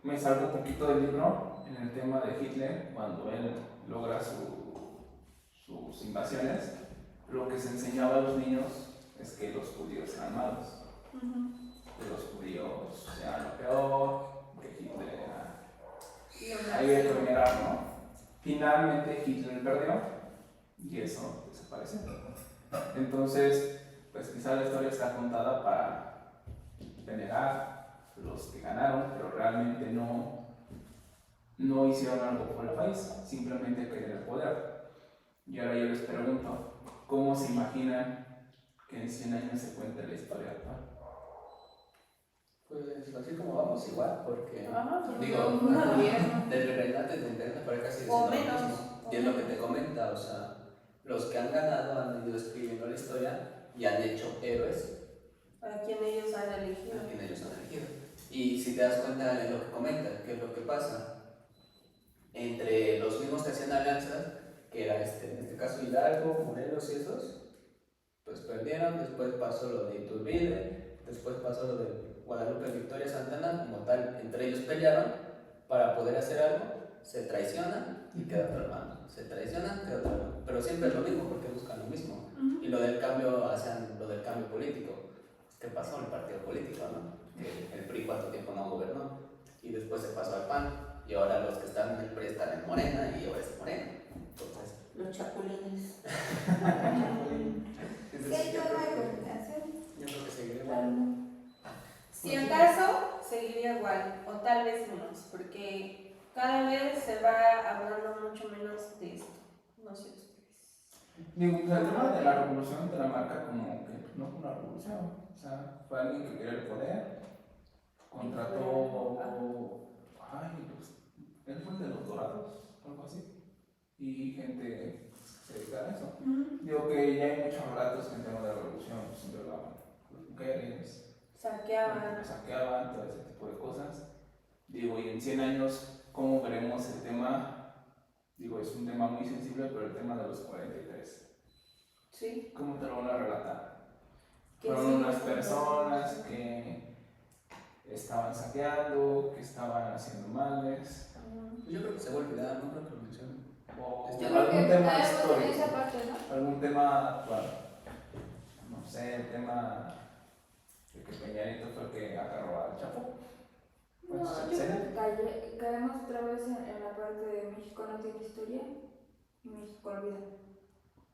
Speaker 4: me salgo un poquito del libro en el tema de Hitler, cuando él logra sus invasiones, lo que se enseñaba a los niños es que los judíos eran malos, que los judíos eran lo peor, que Hitler era... Ahí de terminar, ¿no? Finalmente Hitler perdió y eso desapareció. Entonces, pues quizá la historia está contada para venerar los que ganaron, pero realmente no hicieron algo por el país, simplemente querían el poder. Y ahora yo les pregunto, ¿cómo se imaginan que en 100 años se cuente la historia actual?
Speaker 1: pues así como vamos igual, porque
Speaker 2: digo,
Speaker 1: desde realidad desde internet para casi
Speaker 2: o
Speaker 1: decir lo
Speaker 2: menos.
Speaker 1: mismo. Y es lo que te comenta, o sea, los que han ganado han ido escribiendo la historia y han hecho héroes
Speaker 2: A quien ellos han elegido.
Speaker 1: a quien ellos han elegido. Y si te das cuenta de lo que comenta, qué es lo que pasa entre los mismos que hacían alianzas, que era en este caso Hidalgo, Morelos y esos, pues perdieron, después pasó lo de Iturbide, después pasó lo de Guadalupe Victoria Santana, como tal, entre ellos pelearon para poder hacer algo, se traicionan y queda otro hermano, se traicionan, queda otro hermano, pero siempre es lo mismo porque buscan lo mismo. Y lo del cambio, hacen lo del cambio político. ¿Qué pasó en el partido político, no? Que el PRI cuánto tiempo no gobernó y después se pasó al PAN y ahora los que están en el PRI están en Morena y ahora es Morena. Entonces,
Speaker 3: Los chapulines.
Speaker 5: Sí, yo no hay coordinación.
Speaker 1: yo creo que seguiré igual.
Speaker 2: Si acaso, seguiría igual, o tal vez menos, porque cada vez se va hablando mucho menos de esto. No sé ustedes.
Speaker 4: Digo, pues el tema de la revolución te la marca como que no fue una revolución, o sea, fue alguien que quería el poder, contrató, él fue el de los Dorados, algo así, y gente que se dedica a eso. Digo que ya hay muchos relatos en tema de la revolución, pues violaban las mujeres, saqueaban, todo ese tipo de cosas. Digo, y en 100 años, ¿cómo veremos el tema? Digo, es un tema muy sensible, pero el tema de los 43.
Speaker 2: Sí.
Speaker 4: ¿Cómo te lo van a relatar?
Speaker 2: Que
Speaker 4: Fueron
Speaker 2: sí,
Speaker 4: unas
Speaker 2: sí,
Speaker 4: personas
Speaker 2: sí.
Speaker 4: que estaban saqueando, que estaban haciendo males,
Speaker 1: Yo creo que se va a olvidar, no creo que lo mencionen.
Speaker 4: o
Speaker 1: Yo
Speaker 5: creo
Speaker 4: algún
Speaker 5: que
Speaker 4: tema
Speaker 5: caemos en
Speaker 4: histórico,
Speaker 5: esa parte, ¿no?
Speaker 4: algún tema actual. No sé, el tema de que Peña Nieto fue el que agarró al Chapo.
Speaker 5: No, yo creo que caemos otra vez en la parte de México no tiene historia y México olvida.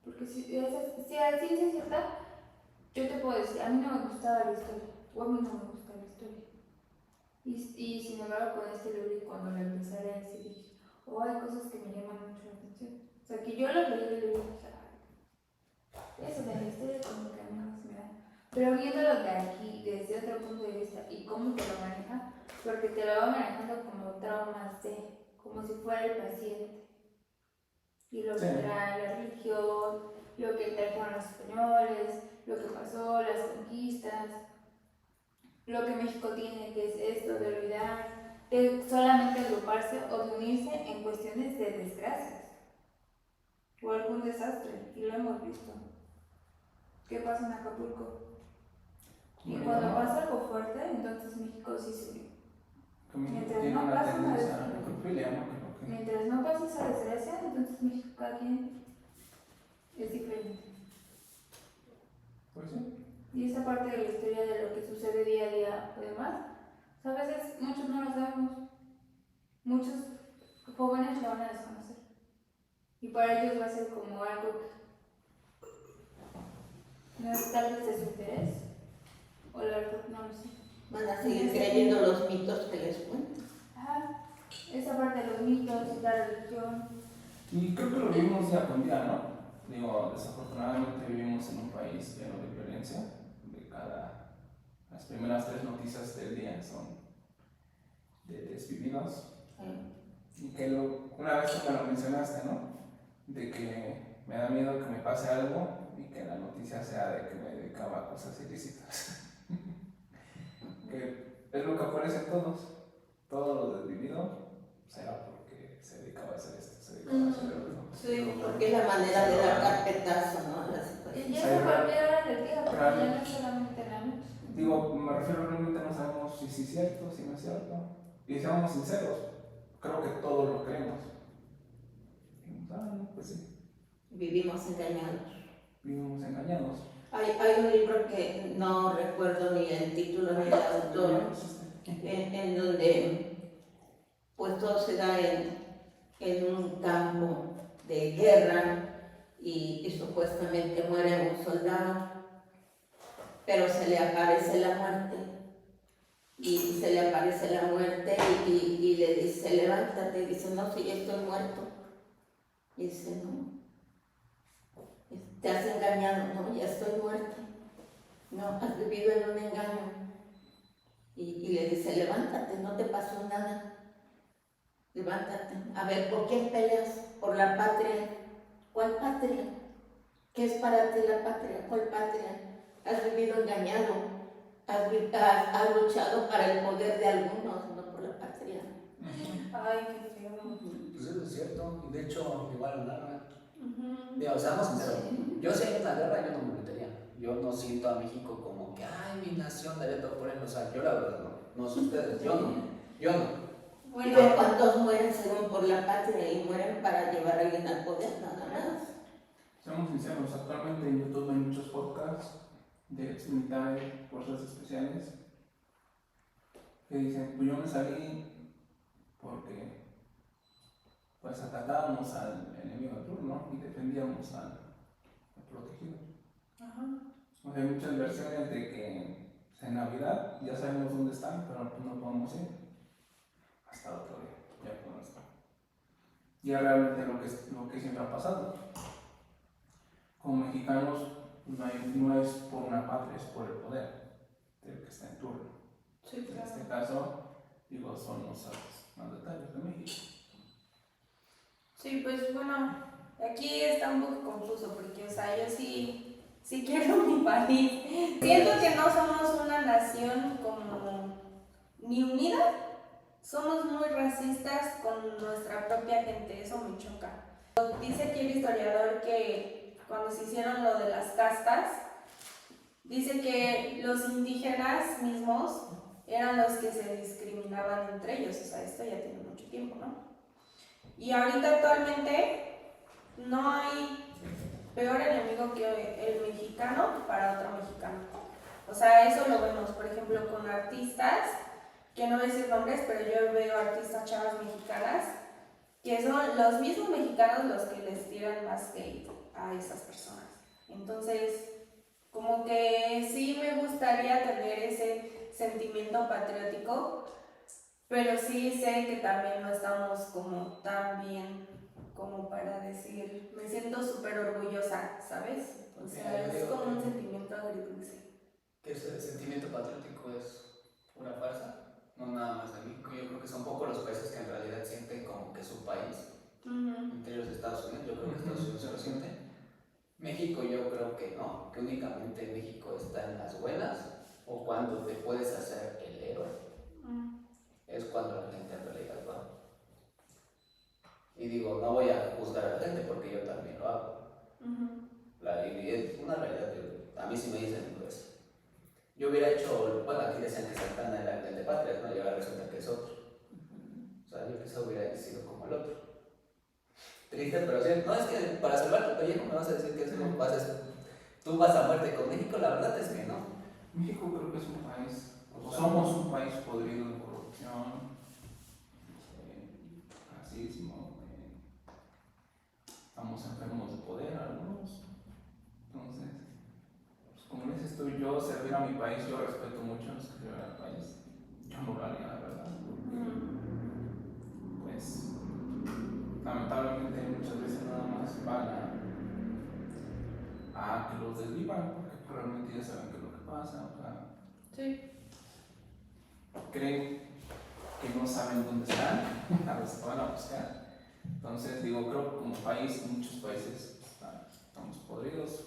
Speaker 5: Porque si a ciencia cierta, yo te puedo decir, a mí no me gustaba la historia, o a mí no me gusta la historia. Y sin embargo, con este libro y cuando lo empecé a leer, sí dije, hay cosas que me llaman mucho la atención. O sea, que yo lo leí y digo, o sea, eso de la historia como que a mí no se me da. Pero viéndolo de aquí, desde otro punto de vista, y cómo te lo maneja, porque te lo va manejando como traumas como si fuera el paciente. Y lo que trae la religión, lo que trajeron los españoles, lo que pasó, las conquistas, lo que México tiene, que es esto de olvidar, de solamente agruparse o de unirse en cuestiones de desgracias o algún desastre, y lo hemos visto. ¿Qué pasa en Acapulco? Y cuando pasa algo fuerte, entonces México sí se une. Mientras
Speaker 4: Tiene
Speaker 5: no
Speaker 4: una
Speaker 5: pasa una
Speaker 4: tendencia a
Speaker 5: desgracia,
Speaker 4: necrofilia, ¿no? Creo que-
Speaker 5: mientras no pase esa desgracia, entonces México cada quien es diferente.
Speaker 4: Pues sí.
Speaker 5: Y esa parte de la historia de lo que sucede día a día y demás, a veces muchos no lo sabemos. Muchos jóvenes lo van a desconocer. Y para ellos va a ser como algo no es tal vez de su interés. O la verdad no lo sé.
Speaker 3: Van a seguir creyendo los mitos que les cuentan.
Speaker 5: Ajá. Esa parte de los mitos, la religión.
Speaker 4: Y creo que lo vivimos día con día, ¿no? Digo, desafortunadamente vivimos en un país lleno de violencia. Las primeras 3 noticias del día son de desvividos. Y que una vez tú me lo mencionaste, ¿no? De que me da miedo que me pase algo y que la noticia sea de que me dedicaba a cosas ilícitas. Que es lo que aparece en todos. Todo lo desvivido será porque se dedicaba a hacer esto, se dedicaba a hacer lo otro.
Speaker 3: Sí, porque es la manera de dar carpetazo, ¿no? A la situación.
Speaker 5: Y ya se volvió la realidad, porque ya no es solamente la mente.
Speaker 4: Digo, me refiero realmente no sabemos si sí es cierto, si no es cierto. Y seamos sinceros, creo que todos lo creemos. No, pues sí,
Speaker 3: Vivimos engañados.
Speaker 4: vivimos engañados.
Speaker 3: Hay un libro que no recuerdo ni el título ni el autor, en donde pues todo se da en un campo de guerra y supuestamente muere un soldado, pero se le aparece la muerte. Y se le aparece la muerte y le dice, levántate, y dice, no, si ya estoy muerto. Y dice, no, te has engañado, no, ya estoy muerto. No, has vivido en un engaño. Y le dice, levántate, no te pasó nada. Levántate. A ver, ¿por quién peleas? ¿Por la patria? ¿Cuál patria? ¿Qué es para ti la patria? ¿Cuál patria? Has vivido engañado. Has luchado para el poder de algunos, no por la patria.
Speaker 2: Ay, qué feo.
Speaker 1: Pues eso es cierto, y de hecho, igual hablar. Digo, seamos sinceros, yo si hay una guerra, yo no me metería. Yo no siento a México como que, ay, mi nación daría todo por él. O sea, yo la verdad no. No sé ustedes, yo no.
Speaker 3: ¿Y
Speaker 2: Bueno,
Speaker 3: ve cuántos mueren según por la patria y mueren para llevar a alguien al poder, nada más?
Speaker 4: Seamos sinceros, actualmente en YouTube hay muchos podcasts de ex militares, fuerzas especiales, que dicen, pues yo me salí porque pues atacábamos al enemigo de turno y defendíamos al protegido. O sea, hay muchas versiones de que en Navidad ya sabemos dónde están, pero pues no podemos ir hasta otro día, ya podemos estar. Y es realmente lo que siempre ha pasado. Como mexicanos, no es por una patria, es por el poder del que está en turno.
Speaker 2: sí,
Speaker 4: En este caso, digo, son los mandatarios de México.
Speaker 2: Sí, pues bueno, aquí está un poco confuso porque, o sea, yo sí quiero mi país. Siento que no somos una nación como ni unida, somos muy racistas con nuestra propia gente, eso me choca. Dice aquí el historiador que cuando se hicieron lo de las castas, dice que los indígenas mismos eran los que se discriminaban entre ellos, o sea, esto ya tiene mucho tiempo, ¿no? Y ahorita actualmente no hay peor enemigo que el mexicano para otro mexicano. O sea, eso lo vemos, por ejemplo, con artistas, que no voy a decir nombres, pero yo veo artistas chavas mexicanas, que son los mismos mexicanos los que les tiran más hate a esas personas. Entonces, como que sí me gustaría tener ese sentimiento patriótico, pero sí sé que también no estamos como tan bien como para decir, me siento súper orgullosa, ¿sabes? O sea, es como un sentimiento agridulce.
Speaker 1: Que ese sentimiento patriótico es pura fuerza, no nada más de México. Yo creo que son pocos los países que en realidad sienten como que su país, entre ellos Estados Unidos, yo creo que Estados Unidos se lo siente. México yo creo que no, que únicamente México está en las buenas o cuando te puedes hacer el héroe. Es cuando la gente en realidad va. Y digo, no voy a juzgar a la gente porque yo también lo hago. Y es una realidad. A mí sí me dicen, pues, yo hubiera hecho, bueno, aquí decían que Santana era el de Patrias, ¿no? Y ahora resulta que es otro. O sea, yo quizá hubiera sido como el otro. Triste, pero sí. No, es que para salvar tu pellejo me vas a decir que tú vas a muerte con México, la verdad es que no.
Speaker 4: México creo que es un país, o somos un país podrido en corrupción, racismo, estamos enfermos de poder algunos. Entonces, pues como dices tú, yo servir a mi país, yo respeto mucho a los que sirven al país. Yo no lo haría, la verdad, porque pues lamentablemente muchas veces nada más van a que los desvivan, porque realmente ya saben qué es lo que pasa, o sea,
Speaker 2: Sí.
Speaker 4: creen que no saben dónde están, a los que van a buscar. Entonces, digo, creo que como país, muchos países estamos podridos.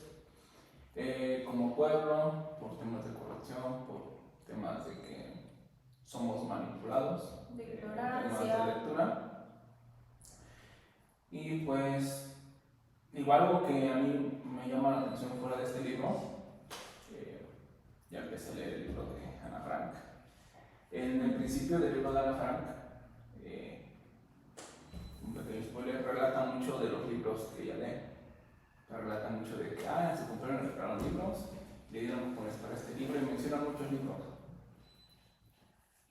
Speaker 4: Como pueblo, por temas de corrupción, por temas de que somos manipulados,
Speaker 2: De
Speaker 4: temas
Speaker 2: ignorancia.
Speaker 4: de lectura. Y pues, igual algo que a mí me llama la atención fuera de este libro, ya empecé a leer el libro de Ana Frank. En el principio del libro de Ana Frank, un pequeño spoiler, relata mucho de los libros que ella lee. Relata mucho de que se compraron y regalaron libros, le dieron por estar este libro y mencionan muchos libros.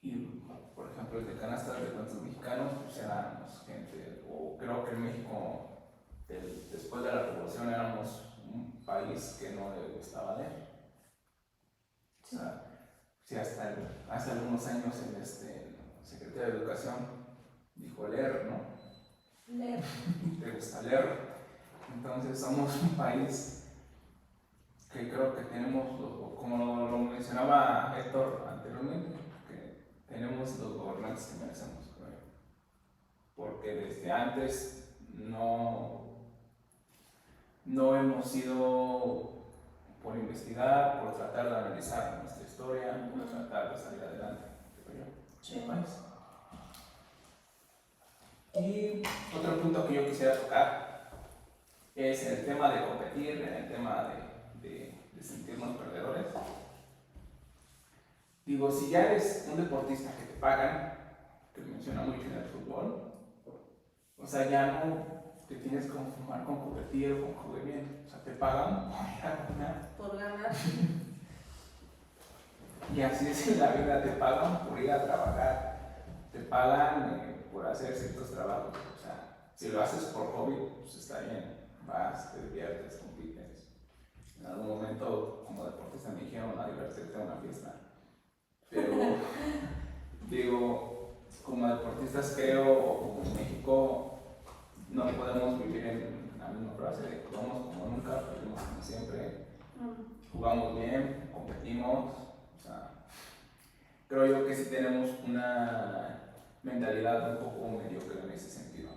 Speaker 4: Y, por ejemplo, el de canastas de cuentos mexicanos, pues éramos gente, o creo que en México, después de la Revolución, éramos un país que no le gustaba leer. O sea, sí, hasta hace algunos años el secretario de Educación dijo leer, ¿no?
Speaker 2: Leer.
Speaker 4: ¿Te gusta leer? Entonces somos un país que creo que tenemos, como lo mencionaba Héctor anteriormente, que tenemos los gobernantes que merecemos, creo. Porque desde antes no hemos ido por investigar, por tratar de analizar nuestra historia, por tratar de salir adelante, creo yo, en el país. Y otro punto que yo quisiera tocar es el tema de competir, en el tema de sentirnos perdedores. Digo, si ya eres un deportista que te pagan, que menciona mucho en el fútbol, o sea, ya no te tienes que conformar con competir o con jugar bien. O sea, te pagan por ir a ganar.
Speaker 2: Por ganar.
Speaker 4: Y así es en la vida, te pagan por ir a trabajar, te pagan por hacer ciertos trabajos. O sea, si lo haces por hobby, pues está bien. Vas, te diviertes, compites. En algún momento, como deportista, me dijeron a divertirte a una fiesta. Pero, digo, como deportistas creo, o como en México, no podemos vivir en la misma frase de jugamos como nunca, perdimos como siempre, jugamos bien, competimos. O sea, creo yo que sí tenemos una mentalidad un poco mediocre en ese sentido.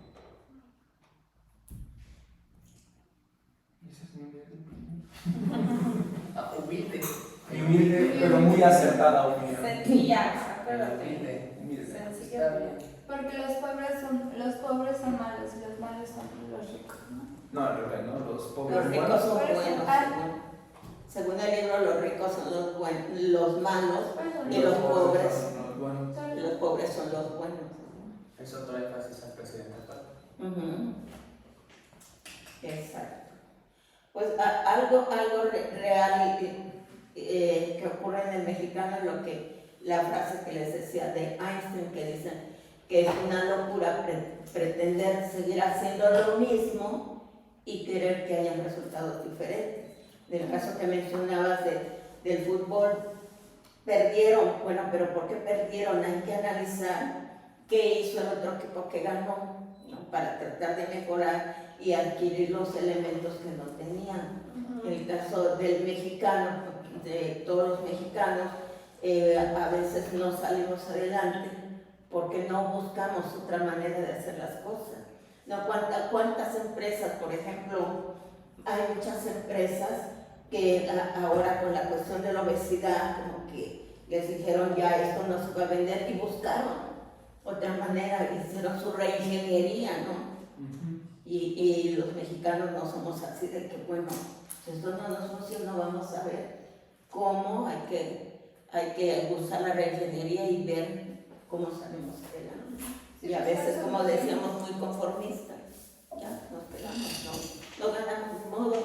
Speaker 1: Humilde.
Speaker 4: Humilde, pero muy acertada opinión.
Speaker 2: Sencilla, acuérdate.
Speaker 4: Humilde.
Speaker 2: Sencilla.
Speaker 1: Está bien.
Speaker 5: Porque los pobres son malos y los malos son los ricos, ¿no?
Speaker 4: No, al revés, ¿no? Los pobres
Speaker 3: Los ricos
Speaker 4: buenos.
Speaker 3: son
Speaker 5: Por eso,
Speaker 3: buenos. Según el libro, los ricos son los malos y los pobres.
Speaker 4: son los buenos.
Speaker 3: Y los pobres son los buenos.
Speaker 1: Es otro énfasis al presidente actual.
Speaker 3: Exacto. Pues algo real que ocurre en el mexicano es la frase que les decía de Einstein, que dicen que es una locura pretender seguir haciendo lo mismo y querer que hayan resultados diferentes. En el caso que mencionabas del fútbol, perdieron, bueno, pero ¿por qué perdieron? Hay que analizar qué hizo el otro equipo que ganó, ¿no? Para tratar de mejorar y adquirir los elementos que no tenían. En el caso del mexicano, de todos los mexicanos, a veces no salimos adelante porque no buscamos otra manera de hacer las cosas. ¿No? ¿Cuántas empresas, por ejemplo, hay muchas empresas que ahora con la cuestión de la obesidad, como que les dijeron ya esto no se va a vender y buscaron otra manera, hicieron su reingeniería, ¿no? Y los mexicanos no somos así de que, bueno, si esto no nos funciona, vamos a ver cómo hay que usar la reingeniería y ver cómo salimos adelante. Y a veces, como decíamos, muy conformistas, ya nos pegamos, no ganamos ni modo,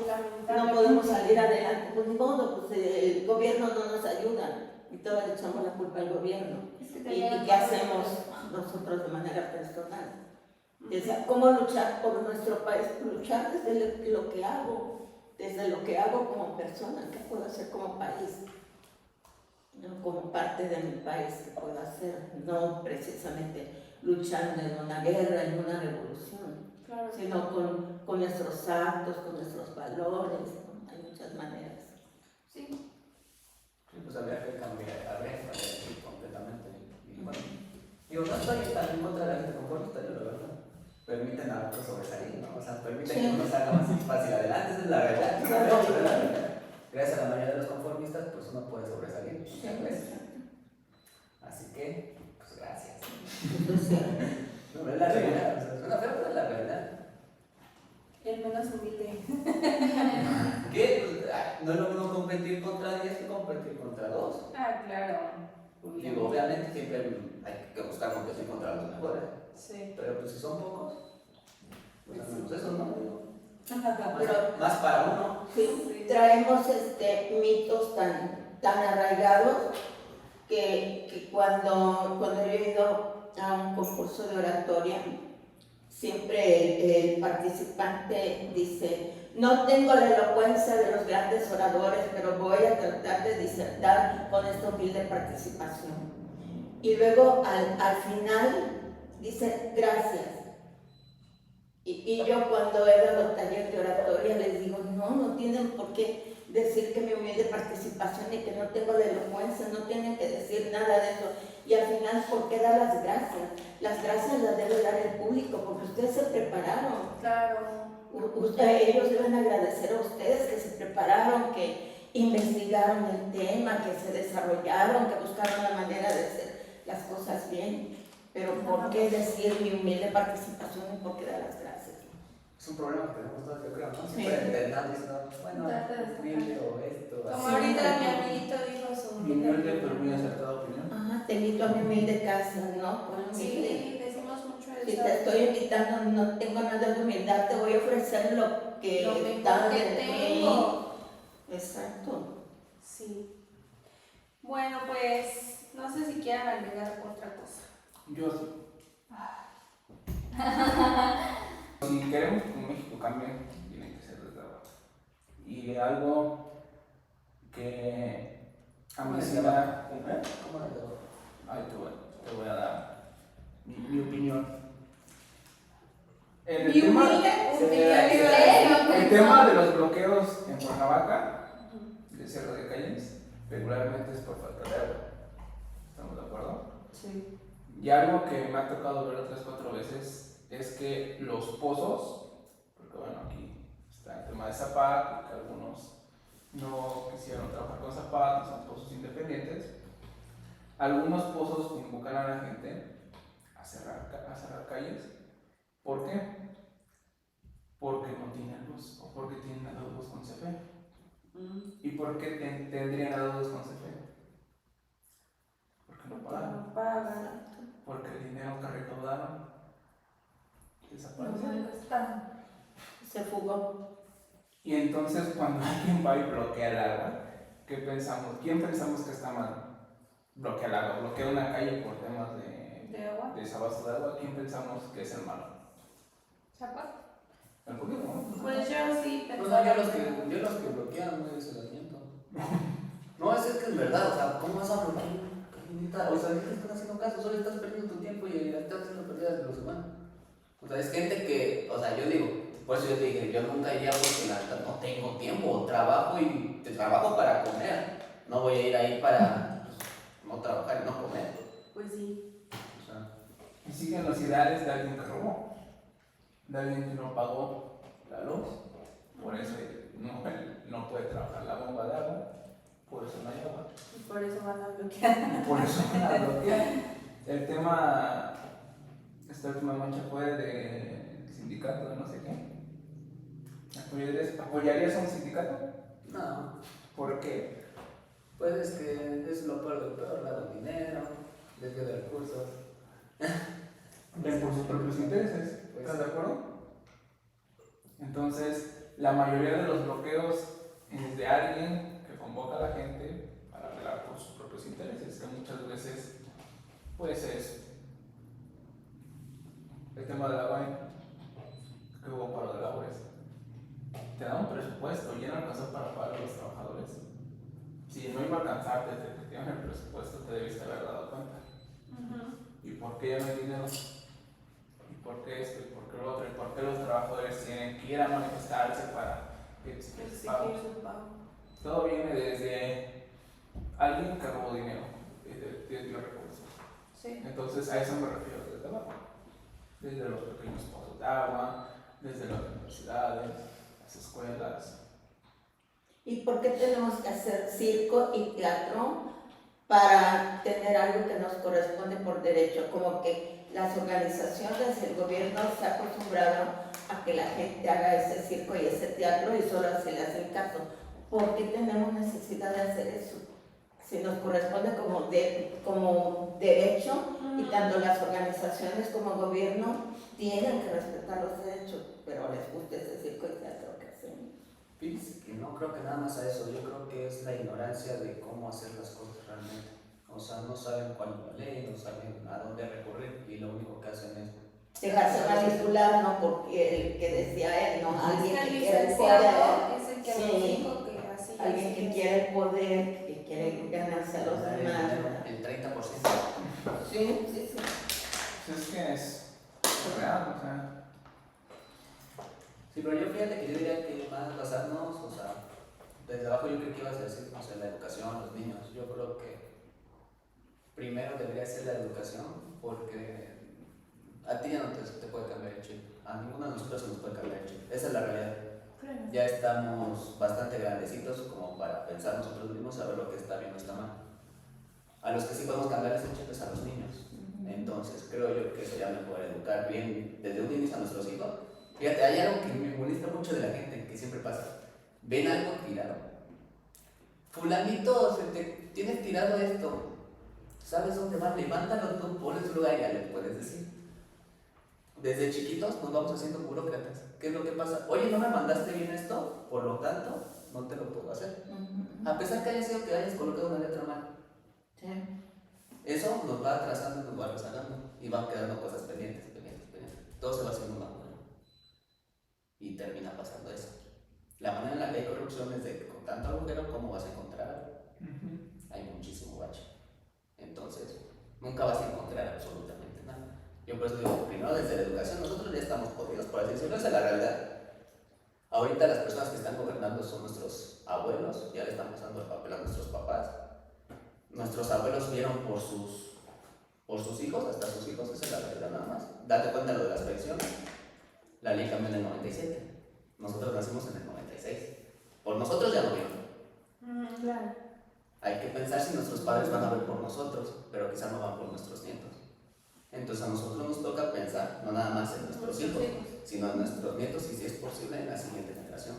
Speaker 3: no podemos salir adelante, pues ni modo, pues el gobierno no nos ayuda y todos le echamos la culpa al gobierno. ¿Y qué hacemos nosotros de manera personal? ¿Cómo luchar por nuestro país? Luchar desde lo que hago como persona, qué puedo hacer como país, ¿no? Como parte de mi país, qué puedo hacer, no precisamente luchando en una guerra, en una revolución,
Speaker 2: Claro.
Speaker 3: sino con nuestros actos, con nuestros valores, ¿no? Hay muchas maneras.
Speaker 5: Sí.
Speaker 1: Sí, pues habría que cambiar el chip completamente. Y bueno, digo, no estoy tan en contra de la gente conformista, yo la verdad. Permiten a otros sobresalir, ¿no? O sea, permiten que uno salga más fácil adelante, esa es la verdad. Gracias a la mayoría de los conformistas, pues uno puede sobresalir muchas veces. Así que, pues gracias. No, es la realidad, o sea, suena feo, pero es la realidad.
Speaker 2: El menos humilde.
Speaker 1: ¿Qué? Pues, no es lo mismo competir contra 10 que competir contra 2.
Speaker 2: Ah, claro.
Speaker 1: Digo, obviamente siempre hay que buscar competir contra los mejores.
Speaker 2: Sí.
Speaker 1: Pero pues si son pocos, pues al menos eso, ¿no?
Speaker 3: Pero
Speaker 1: Más para uno.
Speaker 3: sí, traemos mitos tan arraigados que cuando yo he ido a un concurso de oratoria, siempre el participante dice: no tengo la elocuencia de los grandes oradores, pero voy a tratar de disertar con esta humilde participación. Y luego al final dice: gracias. Y yo cuando he dado taller de oratoria les digo: no tienen por qué decir que mi humilde participación y que no tengo la elocuencia, no tienen que decir nada de eso. Y al final, ¿por qué dar las gracias? Las gracias las debe dar el público, porque ustedes se prepararon.
Speaker 2: Claro.
Speaker 3: Ellos deben agradecer a ustedes que se prepararon, que investigaron el tema, que se desarrollaron, que buscaron la manera de hacer las cosas bien. Pero ¿por qué decir mi humilde participación y por qué dar las gracias?
Speaker 1: Es un problema que tenemos todos, yo creo, ¿no?
Speaker 3: Sí.
Speaker 1: Siempre intentando decir, bueno, esto, esto,
Speaker 2: Como
Speaker 1: así.
Speaker 2: ahorita mi amiguito dijo su
Speaker 4: Mi humilde pero muy acertada opinión.
Speaker 3: Ajá, te invito a mi humilde casa, ¿no? Por humilde.
Speaker 2: Sí, decimos mucho eso.
Speaker 3: Si te estoy invitando, no tengo nada de humildad, te voy a ofrecer lo que está
Speaker 2: mejor que
Speaker 3: de mí.
Speaker 2: tengo.
Speaker 3: Exacto.
Speaker 2: Sí. Bueno, pues no sé si quieran agregar otra cosa.
Speaker 4: Yo sí. Si queremos que México cambie, tiene que ser desde abajo. Y algo que a mí sí da...
Speaker 1: ¿Cómo de todo?
Speaker 4: Ay, te voy a dar mi opinión. El
Speaker 2: Mi
Speaker 4: tema,
Speaker 2: humilde
Speaker 4: el tema de los bloqueos en Cuernavaca, de Cerro de Cayens, regularmente es por falta de agua. ¿Estamos de acuerdo?
Speaker 2: Sí.
Speaker 4: Y algo que me ha tocado ver otras 4 veces es que los pozos, porque bueno, aquí está el tema de Zapat, que algunos no quisieron trabajar con Zapat, son pozos independientes. Algunos pozos invocan a la gente a cerrar calles. ¿Por qué? Porque no tienen luz o porque tienen adeudos con CFE. ¿Y por qué tendrían adeudos con CFE? Porque no pagaron.
Speaker 2: No pagan.
Speaker 4: Porque el dinero que recaudaron desapareció.
Speaker 3: Se fugó.
Speaker 4: Y entonces cuando alguien va y bloquea el agua, ¿qué pensamos? ¿Quién pensamos que está mal? Bloquea el agua, bloquea una calle por temas
Speaker 2: ¿De agua?
Speaker 4: de desabasto de agua. ¿Quién pensamos que es el malo?
Speaker 5: ¿Zapat?
Speaker 4: El gobierno, ¿no?
Speaker 2: Pues yo sí
Speaker 1: Pues
Speaker 2: pensaba.
Speaker 1: no, yo los que bloquean, no se los miento. No, es que es verdad, o sea, ¿cómo vas a bloquear? O sea, no te estás haciendo caso, solo estás perdiendo tu tiempo y estás haciendo pérdidas de los humanos. O sea, es gente que, o sea, yo digo, por eso yo te dije, yo nunca iría porque la verdad no tengo tiempo, trabajo y te trabajo para comer. No voy a ir ahí para pues, no trabajar y no comer.
Speaker 2: Pues sí.
Speaker 1: O sea,
Speaker 4: Y siguen los ideales de alguien que robó, de alguien que no pagó la luz. Por eso hay pues no hay agua.
Speaker 2: Y por eso van a bloquear.
Speaker 4: Por eso la bloquean. El tema, esta última marcha fue del sindicato de no sé qué. ¿Apoyarías a un sindicato?
Speaker 1: No,
Speaker 4: ¿Por qué?
Speaker 1: pues es que es lo peor del peor, lado dinero, desvío de recursos.
Speaker 4: Ven por sus propios intereses. ¿Estás de acuerdo? Entonces, la mayoría de los bloqueos es de alguien que convoca a la gente para velar por sus propios intereses, que muchas veces, pues es el tema del agua, que hubo paro de labores. Te dan un presupuesto y ya no alcanzó para pagar a los trabajadores. Si no iba a alcanzarte, te dieron el presupuesto, te debiste haber dado cuenta. ¿Y por qué ya no hay dinero? ¿Y por qué esto? ¿Y por qué lo otro? ¿Y por qué los trabajadores tienen que ir a manifestarse para que se les pague? Todo viene desde alguien que robó dinero, desde los recursos.
Speaker 2: Sí.
Speaker 4: Entonces a eso me refiero desde abajo. Desde los pequeños pozos de agua, desde las universidades, las escuelas.
Speaker 3: ¿Y por qué tenemos que hacer circo y teatro para tener algo que nos corresponde por derecho? Como que las organizaciones, el gobierno se ha acostumbrado a que la gente haga ese circo y ese teatro y solo se le hace el caso. ¿Por qué tenemos necesidad de hacer eso? Si nos corresponde como derecho y tanto las organizaciones como gobierno tienen que respetar los derechos, pero les gusta ese circo y teatro que hacen.
Speaker 1: Fíjense que no creo que nada más a eso, yo creo que es la ignorancia de cómo hacer las cosas realmente. O sea, no saben cuál es la ley, no saben a dónde recurrir y lo único que hacen es
Speaker 3: Dejarse manipular, no porque el que decía él, no, alguien
Speaker 2: Es
Speaker 3: que
Speaker 2: el
Speaker 3: quiere el
Speaker 2: licenciado
Speaker 3: poder,
Speaker 2: es el que
Speaker 3: sí.
Speaker 2: nos dijo que así.
Speaker 3: alguien que quiere el poder, que quiere ganarse a los demás.
Speaker 1: el 30%.
Speaker 3: Sí, sí, sí.
Speaker 4: Pues es que es real, o sea.
Speaker 1: Sí, pero yo fíjate que yo diría que más basarnos, o sea, desde abajo yo creo que ibas a decir, no sé, la educación, los niños. Yo creo que primero debería ser la educación, porque a ti ya no te puede cambiar el chip, a ninguno de nosotros se nos puede cambiar el chip, esa es la realidad.
Speaker 2: Claro.
Speaker 1: Ya estamos bastante grandecitos como para pensar nosotros mismos, saber lo que está bien o está mal. A los que sí podemos cambiar ese chip es a los niños. Entonces creo yo que sería mejor educar bien desde un inicio a nuestros hijos. Fíjate, hay algo que me molesta mucho de la gente, que siempre pasa. Ven algo tirado. Fulanito, tienes tirado esto. ¿Sabes dónde va? Levántalo tú, ponle en su lugar y ya le puedes decir. Desde chiquitos nos vamos haciendo burócratas. ¿Qué es lo que pasa? Oye, no me mandaste bien esto, por lo tanto, no te lo puedo hacer. A pesar que haya sido que hayas colocado una letra mal.
Speaker 3: Sí.
Speaker 1: Eso nos va atrasando y nos va rezagando. Y van quedando cosas pendientes. Todo se va haciendo más bueno. Y termina pasando eso. La manera en la que hay corrupción es de que con tanto agujero, ¿cómo vas a encontrar? Hay muchísimo bache. Entonces, nunca vas a encontrar absolutamente nada. Yo por eso digo, primero desde la educación, nosotros ya estamos jodidos, por así decirlo, esa es la realidad. Ahorita las personas que están gobernando son nuestros abuelos, ya le están pasando el papel a nuestros papás. Nuestros abuelos vieron por sus hijos, hasta sus hijos, esa es la realidad nada más. Date cuenta de lo de las pensiones. La ley cambió en el 97. Nosotros nacimos en el 96. Por nosotros ya no vieron.
Speaker 2: Claro.
Speaker 1: Hay que pensar si nuestros padres van a ver por nosotros, pero quizás no van por nuestros nietos. Entonces a nosotros nos toca pensar no nada más en nuestros hijos, sino en nuestros nietos y si es posible en la siguiente generación.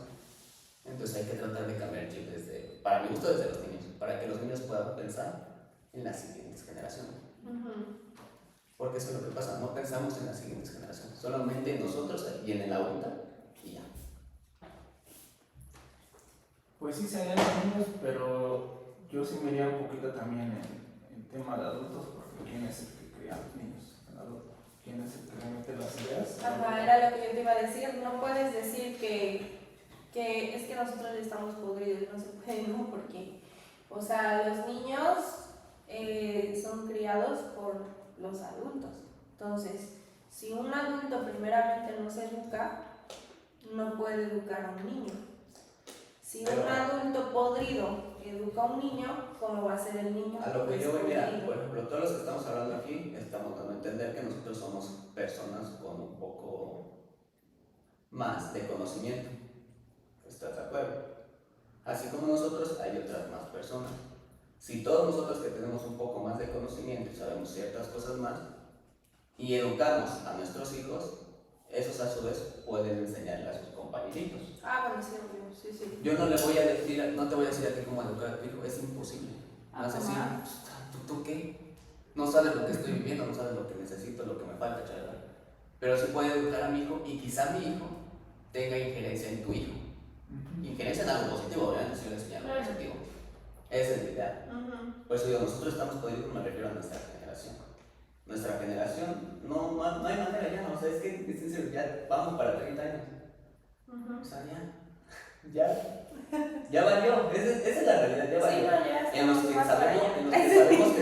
Speaker 1: Entonces hay que tratar de cambiar el chip para mi gusto desde los niños, para que los niños puedan pensar en las siguientes generaciones. Porque eso es lo que pasa, no pensamos en las siguientes generaciones, solamente en nosotros y en el ahorita y ya.
Speaker 4: Pues sí serían los niños, pero yo sí me iría un poquito también en tema de adultos, porque ¿quién es el que cría a los niños? El adulto. ¿Quién es el que le mete las ideas?
Speaker 2: Ajá, era lo que yo te iba a decir. No puedes decir que es que nosotros estamos podridos, no se puede, ¿no? Porque, o sea, los niños son criados por los adultos. Entonces, si un adulto primeramente no se educa, no puede educar a un niño. Si un adulto podrido educa a un niño, ¿cómo va a ser el niño?
Speaker 1: A lo que yo voy, mira,
Speaker 2: podrido?
Speaker 1: por ejemplo, todos los que estamos hablando aquí, estamos dando a entender que nosotros somos personas con un poco más de conocimiento. ¿Estás de acuerdo? Así como nosotros, hay otras más personas. Si todos nosotros que tenemos un poco más de conocimiento y sabemos ciertas cosas más, y educamos a nuestros hijos, esos a su vez pueden enseñarle a sus compañeritos.
Speaker 2: Bueno, sí, obvio, sí, sí.
Speaker 1: Yo no le voy a decir, no te voy a decir a ti cómo educar a tu hijo, es imposible. Vas a decir, ¿tú qué? No sabes lo que estoy viviendo, no sabes lo que necesito, lo que me falta, chaval. Pero sí puede educar a mi hijo y quizá mi hijo tenga injerencia en tu hijo. Injerencia en algo positivo, obviamente, si yo le enseño algo positivo. Esa es la idea. Por eso digo, nosotros estamos podidos, me refiero a nuestra generación. Nuestra generación, no hay manera ya, o sea, es que ya vamos para 30 años. O sea, ya valió, esa es la realidad, ya valió.
Speaker 2: Sí,
Speaker 1: en los que sabemos que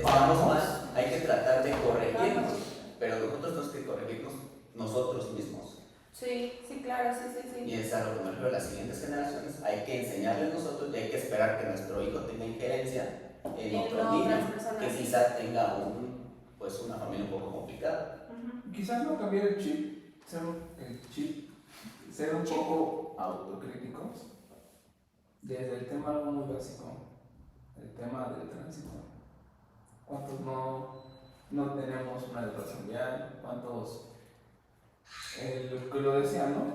Speaker 1: estamos mal, hay que tratar de corregirnos, pero nosotros tenemos que corregirnos nosotros mismos.
Speaker 2: Sí, claro, sí.
Speaker 1: Y es a lo que me refiero a las siguientes generaciones, hay que enseñarles nosotros y hay que esperar que nuestro hijo tenga injerencia en otro niño, que quizá tenga una familia un poco complicada.
Speaker 4: Quizás no cambiar el chip, ser un poco autocríticos desde el tema algo muy básico, el tema del tránsito. ¿Cuántos no tenemos una educación vial? ¿Cuántos? Que lo decía, ¿no?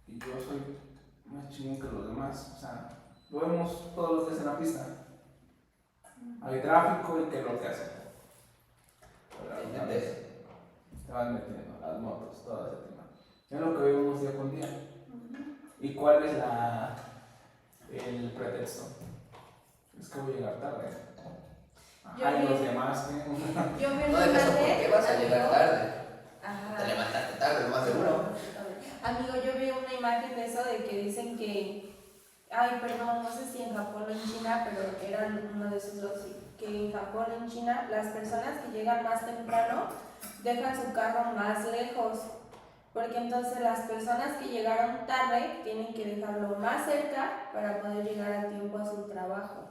Speaker 4: Y yo soy más chingón que los demás, o sea, lo vemos todos los días en la pista. Hay tráfico y ¿qué es lo que hacen? Te van metiendo las motos, todo ese tema. Es lo que vemos día con día. ¿Y cuál es el pretexto? Es que voy a llegar tarde. Y los demás,
Speaker 2: Yo me
Speaker 1: No dejes por qué vas a llegar tarde. Te levantaste tarde, lo más seguro.
Speaker 2: Amigo, yo vi una imagen de eso de que dicen que, perdón, no sé si en Japón o en China, pero eran uno de esos dos, que en Japón o en China las personas que llegan más temprano dejan su carro más lejos, porque entonces las personas que llegaron tarde tienen que dejarlo más cerca para poder llegar a tiempo a su trabajo.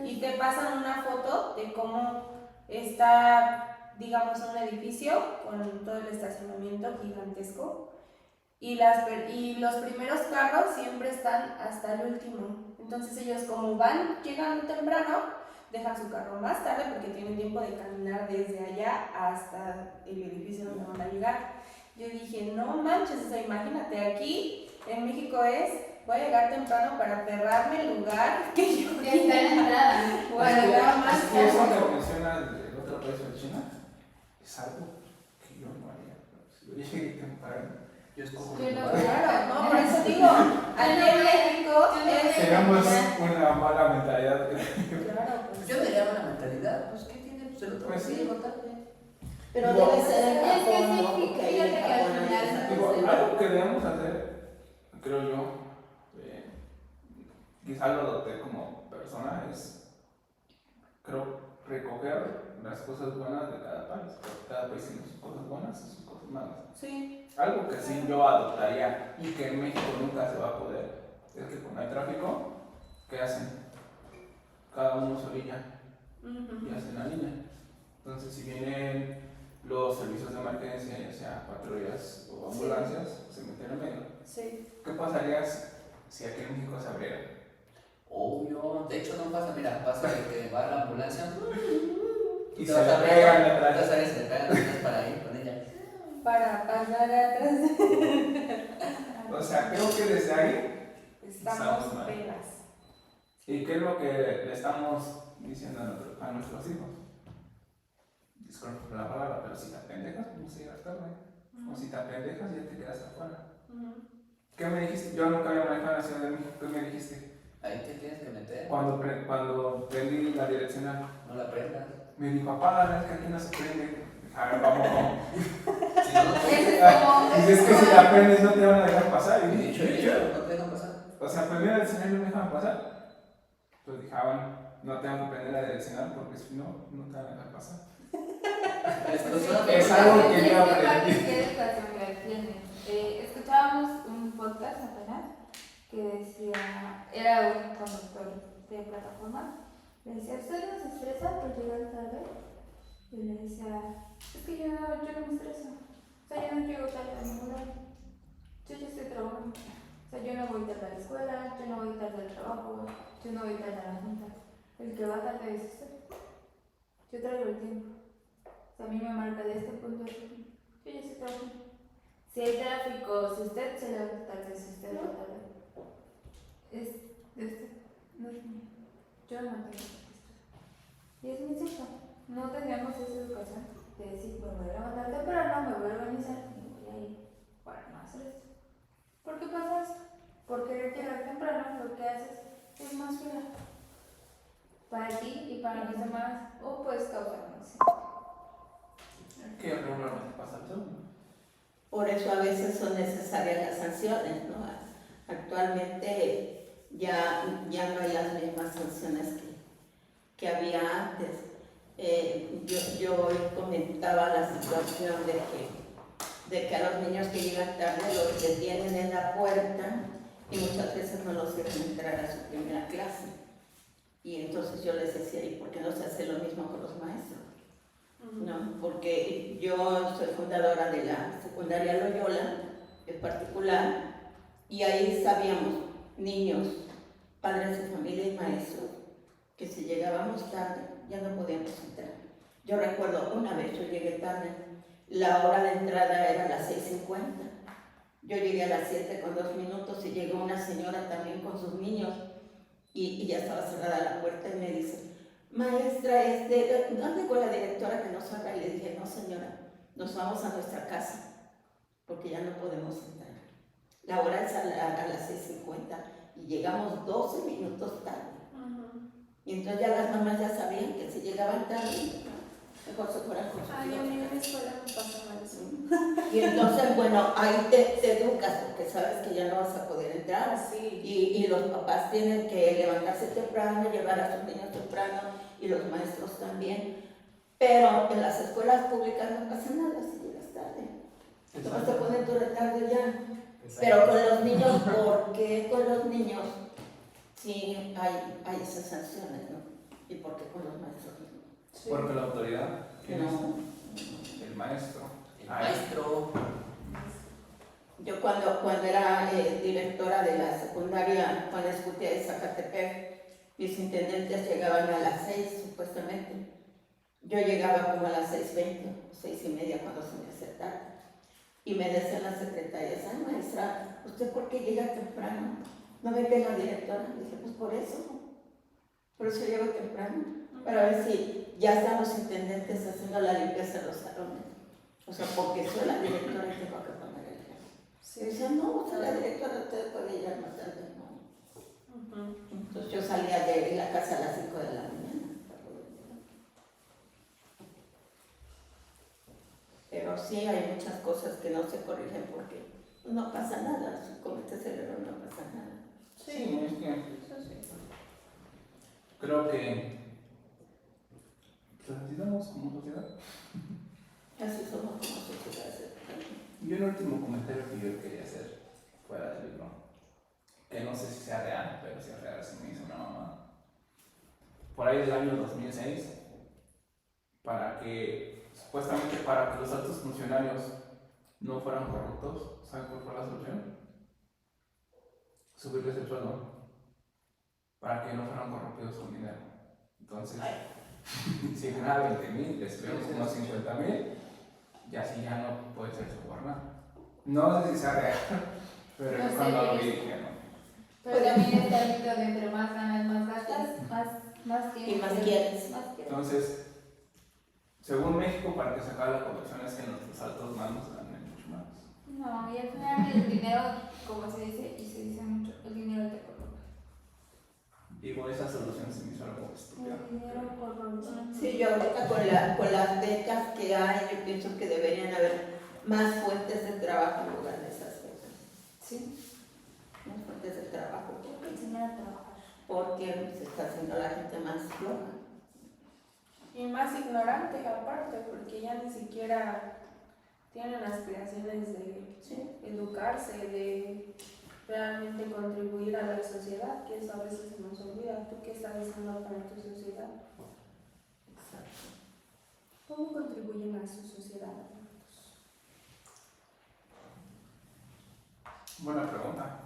Speaker 2: Y te pasan una foto de cómo está, digamos, un edificio con todo el estacionamiento gigantesco y los primeros carros siempre están hasta el último. Entonces ellos, como llegan temprano, dejan su carro más tarde porque tienen tiempo de caminar desde allá hasta el edificio donde van a llegar. Yo dije, no manches, o sea, imagínate, aquí en México voy a llegar temprano para perrarme el lugar que yo
Speaker 5: Ya está en la entrada.
Speaker 2: Bueno, nada más.
Speaker 4: Es que eso que menciona el otro país de China es algo que yo no haría. Si yo llegué temprano, yo escojo un lugar.
Speaker 2: Claro, no, por eso digo, aquí en México
Speaker 4: Tenemos una mala mentalidad.
Speaker 2: Claro, pues
Speaker 1: Yo diría una mentalidad, pues ¿qué tiene? Pues el otro
Speaker 4: Pues sí.
Speaker 1: sí, tarde.
Speaker 3: Pero debe ser en
Speaker 5: Es que
Speaker 3: Japón,
Speaker 5: sí,
Speaker 3: ¿no? Porque
Speaker 5: fíjate
Speaker 3: en
Speaker 5: que al
Speaker 3: Japón
Speaker 5: final
Speaker 3: es-
Speaker 4: Digo, algo que debemos hacer, creo yo, quizá lo adopté como persona, es, creo, recoger las cosas buenas de cada país. Porque cada país tiene sus cosas buenas y sus cosas malas.
Speaker 2: sí.
Speaker 4: Algo que sí yo adoptaría y que en México nunca se va a poder es que cuando hay tráfico, ¿qué hacen? Cada uno se orilla y hacen la línea. Entonces, si vienen los servicios de emergencia, ya sea patrullas o ambulancias, se meten en medio.
Speaker 2: Sí.
Speaker 4: ¿Qué pasaría si aquí en México se abriera?
Speaker 1: Obvio, de hecho no pasa, mira, pasa de que va la ambulancia
Speaker 4: Y
Speaker 1: te
Speaker 4: se
Speaker 1: vas
Speaker 4: le
Speaker 1: a
Speaker 4: pegan
Speaker 1: ver,
Speaker 4: atrás.
Speaker 1: ya sabes, se le pegan atrás para ir con ella.
Speaker 2: Para pasar atrás
Speaker 4: O sea, creo que desde ahí,
Speaker 2: estamos
Speaker 4: mal.
Speaker 2: pelas.
Speaker 4: ¿y qué es lo que le estamos diciendo a nuestros hijos? Disculpa la palabra, pero si te apendejas, vamos a llegar tarde. O si te apendejas, ya te quedas afuera. ¿Qué me dijiste? Yo nunca había manejado en la Ciudad de México. ¿Qué me dijiste?
Speaker 1: Ahí te tienes que meter,
Speaker 4: Cuando prendí la direccional,
Speaker 1: no la prendas.
Speaker 4: me dijo, papá, es que aquí no se prende. A ver, vamos.
Speaker 1: Si no, no
Speaker 5: Ese
Speaker 1: puedes.
Speaker 5: es como.
Speaker 4: Y es que si la prendes no te van a dejar pasar.
Speaker 1: Y
Speaker 4: Y
Speaker 1: dicho y hecho, no te dejan pasar.
Speaker 4: o sea, prendí la direccional y no me dejaban pasar. Pues dije, bueno, no tengo que prender la direccional porque si no, no te van a dejar pasar. Es algo que yo aprendí.
Speaker 5: ¿Qué educación que tiene? Escuchábamos un podcast apenas que decía, era un conductor de plataforma, le decía, ¿usted no se estresa por llegar tarde? Y le decía, es que yo no me estreso, o sea, yo no llego tarde a ningún lado, yo ya estoy trabajando, o sea, yo no voy tarde a la escuela, yo no voy tarde al trabajo, yo no voy tarde a la junta. El que va tarde es usted. Yo traigo el tiempo. O sea, a mí me marca de este punto a este punto. Yo ya estoy trabajando. Si hay tráfico, si usted se levanta tarde, si usted va tarde, es de usted, no es mío. Yo no tengo esta postura. Y es muy cierto. No tendríamos esa educación de decir, me voy a levantar temprano, me voy a organizar y me voy a ir para no hacer esto. ¿Por qué pasa esto? Por querer llegar temprano, lo que haces es más fila para ti y para los demás, o puedes causar un accidente.
Speaker 4: Que regularmente pasa eso.
Speaker 3: Por eso a veces son necesarias las sanciones, ¿no? Actualmente ya no hay las mismas sanciones que había antes. Yo hoy comentaba la situación de que a los niños que llegan tarde los detienen en la puerta y muchas veces no los dejan entrar a su primera clase. Y entonces yo les decía, ¿y por qué no se hace lo mismo con los maestros? ¿No? Porque yo soy fundadora de la secundaria Loyola, es particular, y ahí sabíamos, niños, padres de familia y maestros, que si llegábamos tarde ya no podíamos entrar. Yo recuerdo una vez yo llegué tarde, la hora de entrada era a las 6:50. Yo llegué a las 7:02 y llegó una señora también con sus niños y ya estaba cerrada la puerta y me dice, maestra, ¿dónde con la directora que nos habla? Y le dije, no señora, nos vamos a nuestra casa porque ya no podemos entrar. La hora es a las 6:50 y llegamos 12 minutos tarde. Y entonces ya las mamás ya sabían que si llegaban tarde, mejor se fueran con sus
Speaker 2: Ay, a
Speaker 3: hijos.
Speaker 2: mí en la escuela me pasa mal eso.
Speaker 3: Y entonces, bueno, ahí te educas porque sabes que ya no vas a poder entrar.
Speaker 2: Sí.
Speaker 3: Y los papás tienen que levantarse temprano, llevar a sus niños temprano y los maestros también. Pero en las escuelas públicas no pasa nada si llegas tarde. Te vas a poner tu retardo ya. Pero con los niños, ¿por qué con los niños sí hay esas sanciones, ¿no? ¿Y por qué con los maestros no?
Speaker 2: Sí.
Speaker 4: Porque la autoridad, ¿quién es?
Speaker 3: No.
Speaker 4: El maestro.
Speaker 1: El maestro.
Speaker 3: Yo cuando era directora de la secundaria Juan Escutia de Zacatepec, mis intendentes llegaban a las 6 supuestamente. Yo llegaba como a las 6:20, 6:30 cuando se me hacía tarde. Y me decían las secretarias, ay maestra, ¿usted por qué llega temprano? ¿No ve que es la directora? Dije, pues por eso llego temprano. Para ver si ya están los intendentes haciendo la limpieza de los salones. O sea, porque soy la directora y tengo que poner el ejemplo.
Speaker 2: Sí.
Speaker 3: Y decían, no, usted la directora, usted puede llegar más tarde, no. Entonces yo salía de la casa a las 5 de la mañana. Pero sí hay muchas cosas que no se corrigen porque no pasa nada, si cometes el error no pasa nada.
Speaker 4: Sí, es que
Speaker 2: Eso sí.
Speaker 4: creo que necesitamos como sociedad.
Speaker 3: Así somos como sociedad.
Speaker 4: Y un último comentario que yo quería hacer fuera del libro, que no sé si sea real, pero si es real, se me hizo una mamá. Por ahí del año 2006, supuestamente para que los altos funcionarios no fueran corruptos, ¿saben cuál fue la solución? Subirles el sueldo, para que no fueran corrompidos con dinero. Entonces, si ganaba 20,000, les subieron como 50,000, y así ya no puede ser sobornado. No sé si sea real, pero
Speaker 5: No
Speaker 4: yo
Speaker 5: sé,
Speaker 4: cuando lo
Speaker 5: pero-
Speaker 4: vi dije, no.
Speaker 5: Pero también está el mito de entre más ganas, más gastas, más
Speaker 3: Y
Speaker 5: tienes.
Speaker 3: más quieres.
Speaker 5: Más quieres.
Speaker 4: Entonces, según México, para que se acabe la corrupción es que nuestros altos mandos ganen mucho más.
Speaker 5: No, y al final el dinero, como se dice, y se dice mucho, el dinero te corrompe.
Speaker 4: Digo, esa solución se me hizo algo estúpida.
Speaker 5: El dinero corrompe.
Speaker 3: Sí, yo ahorita con las becas que hay, yo pienso que deberían haber más fuentes de trabajo en lugar de esas becas.
Speaker 5: Sí.
Speaker 3: Más fuentes de trabajo.
Speaker 5: Hay que enseñar a trabajar.
Speaker 3: Porque se está haciendo la gente más floja.
Speaker 2: Y más ignorante aparte, porque ya ni siquiera tienen aspiraciones de educarse, de realmente contribuir a la sociedad, que eso a veces se nos olvida. ¿Tú qué estás haciendo para tu sociedad?
Speaker 3: Exacto.
Speaker 2: ¿Cómo contribuyen a su sociedad?
Speaker 4: Buena pregunta.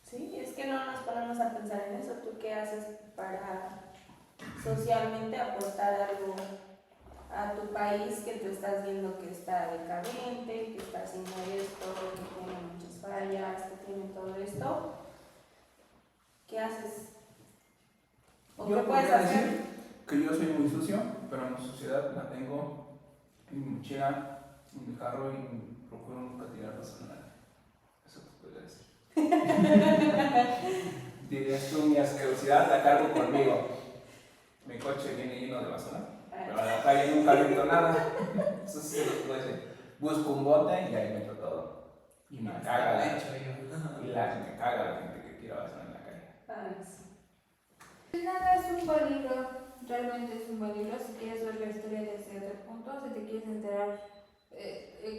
Speaker 2: Sí, es que no nos ponemos a pensar pensar en eso. ¿Tú qué haces para socialmente aportar algo a tu país que tú estás viendo que está decadente, que está haciendo esto, que tiene muchas fallas, que tiene todo esto? ¿Qué haces? ¿O
Speaker 4: Yo
Speaker 2: qué puedes
Speaker 4: podría
Speaker 2: hacer?
Speaker 4: decir que yo soy muy sucio, pero mi suciedad la tengo en mi mochila, en mi carro y procuro nunca tirar basura en la calle. Eso te podría decir. Dirías tú, mi asquerosidad la cargo conmigo. Mi coche viene lleno de basura, pero a la calle nunca meto nada. Eso sí se los puedo decir. Busco un bote y ahí meto todo. Y me caga la me caga la gente que tira basura en la calle.
Speaker 2: Ay, sí.
Speaker 5: Nada, es un buen libro, realmente es un buen libro. Si quieres ver la historia desde otro punto, si te quieres enterar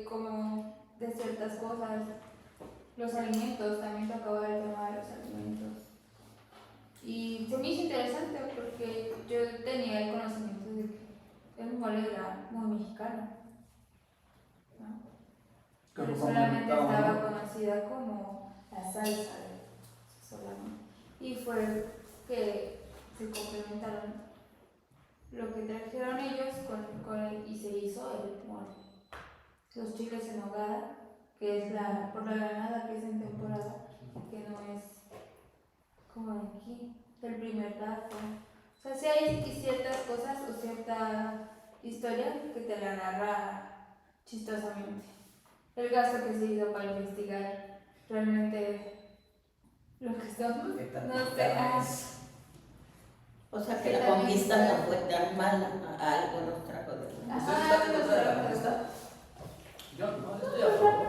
Speaker 5: como de ciertas cosas, los alimentos, también tocaba el tema de los alimentos. Y se me hizo interesante porque yo tenía el conocimiento de que el mole era muy mexicano, ¿no? Pero solamente estaba conocida como la salsa solamente. Y fue que se complementaron lo que trajeron ellos y se hizo el mole. Los chiles en nogada, que es por la granada que es en temporada, que no es como aquí, el primer plato. O sea, si hay ciertas cosas o cierta historia que te la narra chistosamente. El gasto que se hizo para investigar realmente lo que somos, no sé.
Speaker 3: O sea que la conquista no fue tan mala, a algo nos trajo de
Speaker 1: ¿Ustedes están en contra de la conquista? Yo no, estoy a favor.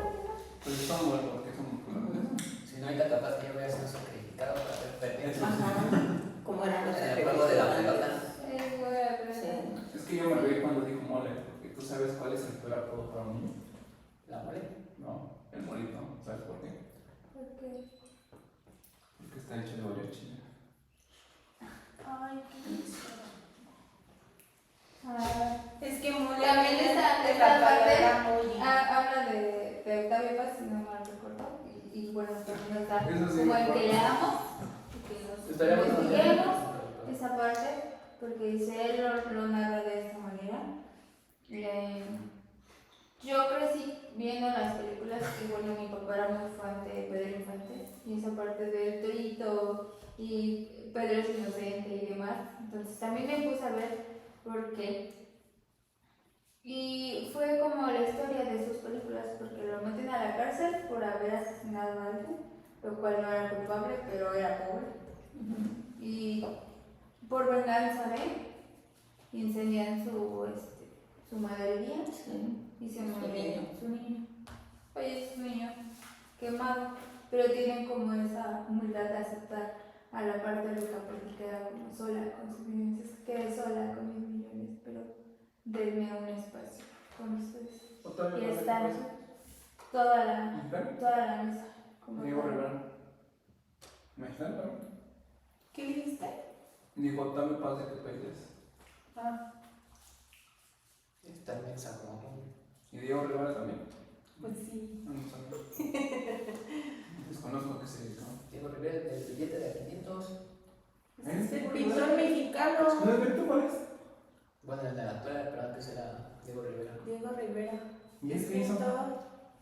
Speaker 4: Pues son buenos porque son colombianos.
Speaker 1: Si no, ahorita capaz que yo voy a ser sacrificado para hacer perdido.
Speaker 3: Ajá, como eran los
Speaker 1: En el juego de la pelota.
Speaker 3: Sí.
Speaker 4: Es que yo me reí cuando dijo mole, porque tú sabes cuál es el peor apodo para un niño.
Speaker 1: ¿La mole?
Speaker 4: No, el molito. ¿Sabes por qué? Porque está hecho de oreo chile.
Speaker 2: Ay, qué lindo.
Speaker 5: Ah,
Speaker 2: Es que mole
Speaker 5: también
Speaker 2: viene
Speaker 5: esta
Speaker 2: de la palabra
Speaker 5: parte
Speaker 2: muy.
Speaker 5: habla de Octavio Paz, si no mal recuerdo. Y bueno, también está
Speaker 4: Eso sí
Speaker 5: como
Speaker 4: me
Speaker 5: el que
Speaker 4: acuerdo.
Speaker 5: leamos, que nos
Speaker 1: Estaría bueno
Speaker 5: investiguemos
Speaker 1: hacer-
Speaker 5: esa parte, porque dice él lo narra de esta manera. Yo crecí viendo las películas y bueno, mi papá era muy fan de Pedro Infante y esa parte del Torito y Pedro es inocente y demás. Entonces también me puse a ver por qué. Y fue como la historia de sus películas, porque lo meten a la cárcel por haber asesinado a alguien, lo cual no era culpable, pero era pobre. Y por venganza de incendian su maderería.
Speaker 3: Sí.
Speaker 5: Y se
Speaker 3: Su
Speaker 5: muere
Speaker 3: niño.
Speaker 5: su niño. Oye, su niño quemado. Pero tienen como esa humildad de aceptar a la parte rica porque queda como sola con sus millones. Quedé sola con mis millones, pero denme un espacio con ustedes. Y está toda la mesa. Como
Speaker 4: Diego
Speaker 5: tal.
Speaker 4: Rivera. ¿Mexicano también?
Speaker 2: ¿Qué dijiste?
Speaker 4: Dijo, dame paz de que peites.
Speaker 2: Ah,
Speaker 1: Está en hexágono.
Speaker 4: Y Diego Rivera también.
Speaker 2: pues sí.
Speaker 4: No, no sabía. Desconozco qué se dice, ¿no?
Speaker 1: Diego Rivera, el billete de 500.
Speaker 2: Es el pintor mexicano.
Speaker 4: ¿No es Benito Juárez?
Speaker 1: Bueno, el de la actual, pero antes era Diego Rivera.
Speaker 2: Diego Rivera.
Speaker 4: ¿Y
Speaker 2: Es
Speaker 4: es que hizo?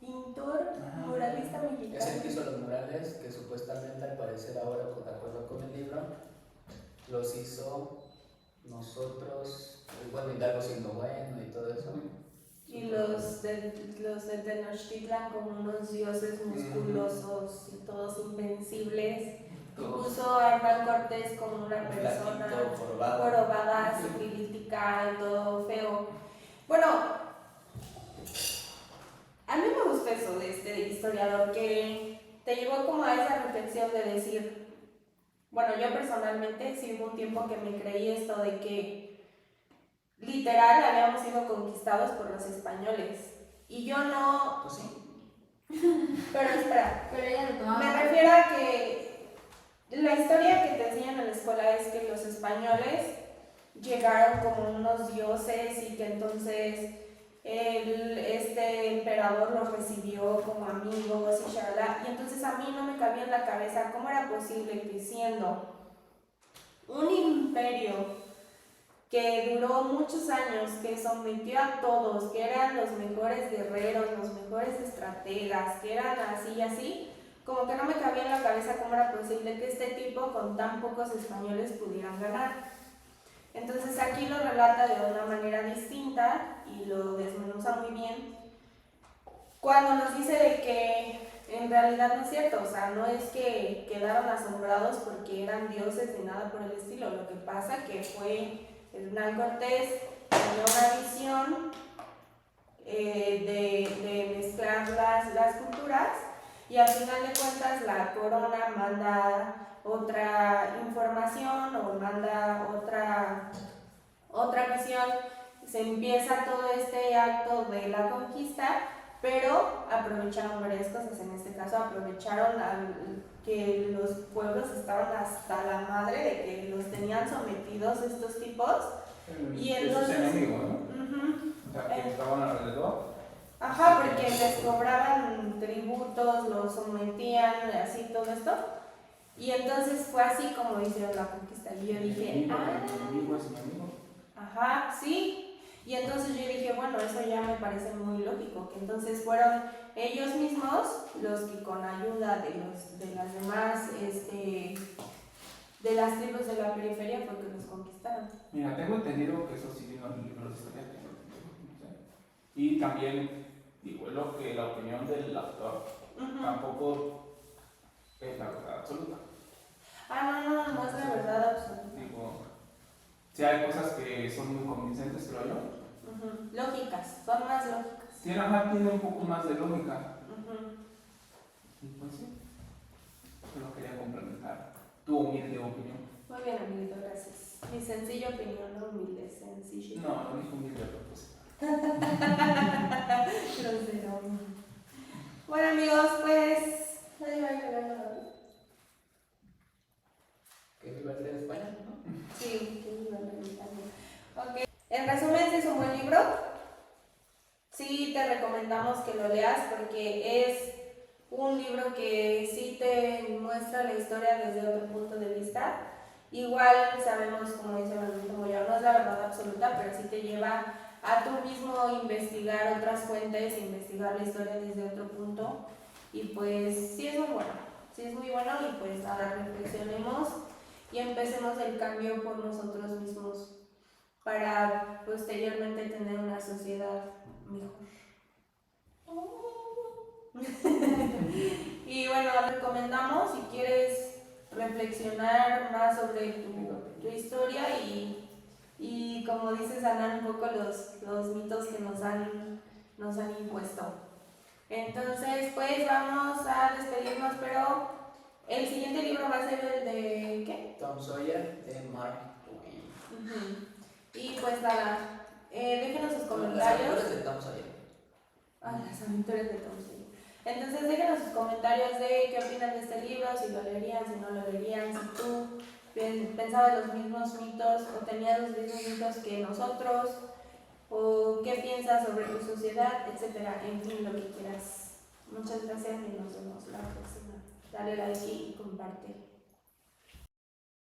Speaker 2: pintor,
Speaker 4: Ajá.
Speaker 2: muralista
Speaker 1: Es el
Speaker 2: mexicano.
Speaker 1: que hizo los murales que supuestamente, al parecer, ahora, de acuerdo con el libro, los hizo nosotros. Bueno, Hidalgo siendo bueno y todo eso.
Speaker 2: Y los de Tenochtitlan como unos dioses musculosos y todos invencibles. Y puso a Hernán Cortés como una persona
Speaker 1: Flaquito, jorobado.
Speaker 2: jorobada, sifilítica y todo feo. Bueno, a mí me gusta eso de este historiador, que te llevó como a esa reflexión de decir, bueno, yo personalmente sí hubo un tiempo que me creí esto de que literal habíamos sido conquistados por los españoles. Y yo no...
Speaker 1: Pues sí.
Speaker 2: Pero espera,
Speaker 5: Pero ella lo tomaba.
Speaker 2: me refiero a que la historia que te enseñan en la escuela es que los españoles llegaron como unos dioses y que entonces este emperador los recibió como amigos y shalala. Y entonces a mí no me cabía en la cabeza cómo era posible que siendo un imperio que duró muchos años, que sometió a todos, que eran los mejores guerreros, los mejores estrategas, que eran así y así, como que no me cabía en la cabeza cómo era posible que este tipo con tan pocos españoles pudieran ganar. Entonces aquí lo relata de una manera distinta y lo desmenuza muy bien, cuando nos dice de que en realidad no es cierto, o sea, no es que quedaron asombrados porque eran dioses ni nada por el estilo. Lo que pasa que fue Hernán Cortés tenía una visión de mezclar las culturas, y al final de cuentas la corona manda otra información o manda otra visión. Se empieza todo este acto de la conquista, pero aprovecharon varias cosas. En este caso aprovecharon que los pueblos estaban hasta la madre de que los tenían sometidos estos tipos. Y entonces,
Speaker 4: sus enemigos, ¿no? O sea, que estaban alrededor.
Speaker 2: Ajá, porque les cobraban tributos, los sometían, así todo esto. Y entonces fue así como hicieron la conquista. Y yo dije,
Speaker 4: enemigo es enemigo.
Speaker 2: ajá, sí. Y entonces yo dije, bueno, eso ya me parece muy lógico, que entonces fueron ellos mismos los que con ayuda de las demás, de las tribus de la periferia, fue que los conquistaron.
Speaker 4: Mira, tengo entendido que eso sí vino en libros de historia, tengo entendido, no sé. Y también digo lo que la opinión del autor tampoco es la verdad absoluta.
Speaker 2: No es la verdad absoluta.
Speaker 4: Digo, sí hay cosas que son muy convincentes, creo yo.
Speaker 2: Lógicas, son más lógicas.
Speaker 4: Sí, tiene un poco más de lógica. Y pues sí, solo quería complementar tu humilde opinión.
Speaker 2: Muy bien, amiguito, gracias. Mi sencilla opinión, no humilde, sencilla.
Speaker 4: No, no dije humilde a propósito.
Speaker 2: Grosero. Bueno, amigos, pues nadie va a llegar a la vida.
Speaker 1: ¿Qué es el de España, no?
Speaker 2: Sí, que viva la Italia. Ok. En resumen, ¿sí es un buen libro? Sí, te recomendamos que lo leas porque es un libro que sí te muestra la historia desde otro punto de vista. Igual sabemos, como dice Manuel Moya, no es la verdad absoluta, pero sí te lleva a tú mismo investigar otras fuentes, investigar la historia desde otro punto. Y pues sí es muy bueno, y pues nada, reflexionemos y empecemos el cambio por nosotros mismos para posteriormente tener una sociedad mejor. Y bueno, recomendamos si quieres reflexionar más sobre tu historia y como dices, sanar un poco los mitos que nos han impuesto. Entonces, pues vamos a despedirnos, pero el siguiente libro va a ser el de ¿qué?
Speaker 1: Tom Sawyer de Mark Twain.
Speaker 2: Y pues nada, déjenos sus
Speaker 1: Las
Speaker 2: comentarios.
Speaker 1: aventuras de Tom Sawyer.
Speaker 2: Las aventuras de Tom Sawyer. Entonces déjenos sus comentarios de qué opinan de este libro, si lo leerían, si no lo leerían, si tú pensabas los mismos mitos o tenías los mismos mitos que nosotros, o qué piensas sobre tu sociedad, etcétera. En fin, lo que quieras. Muchas gracias y nos vemos la próxima. Dale like y comparte.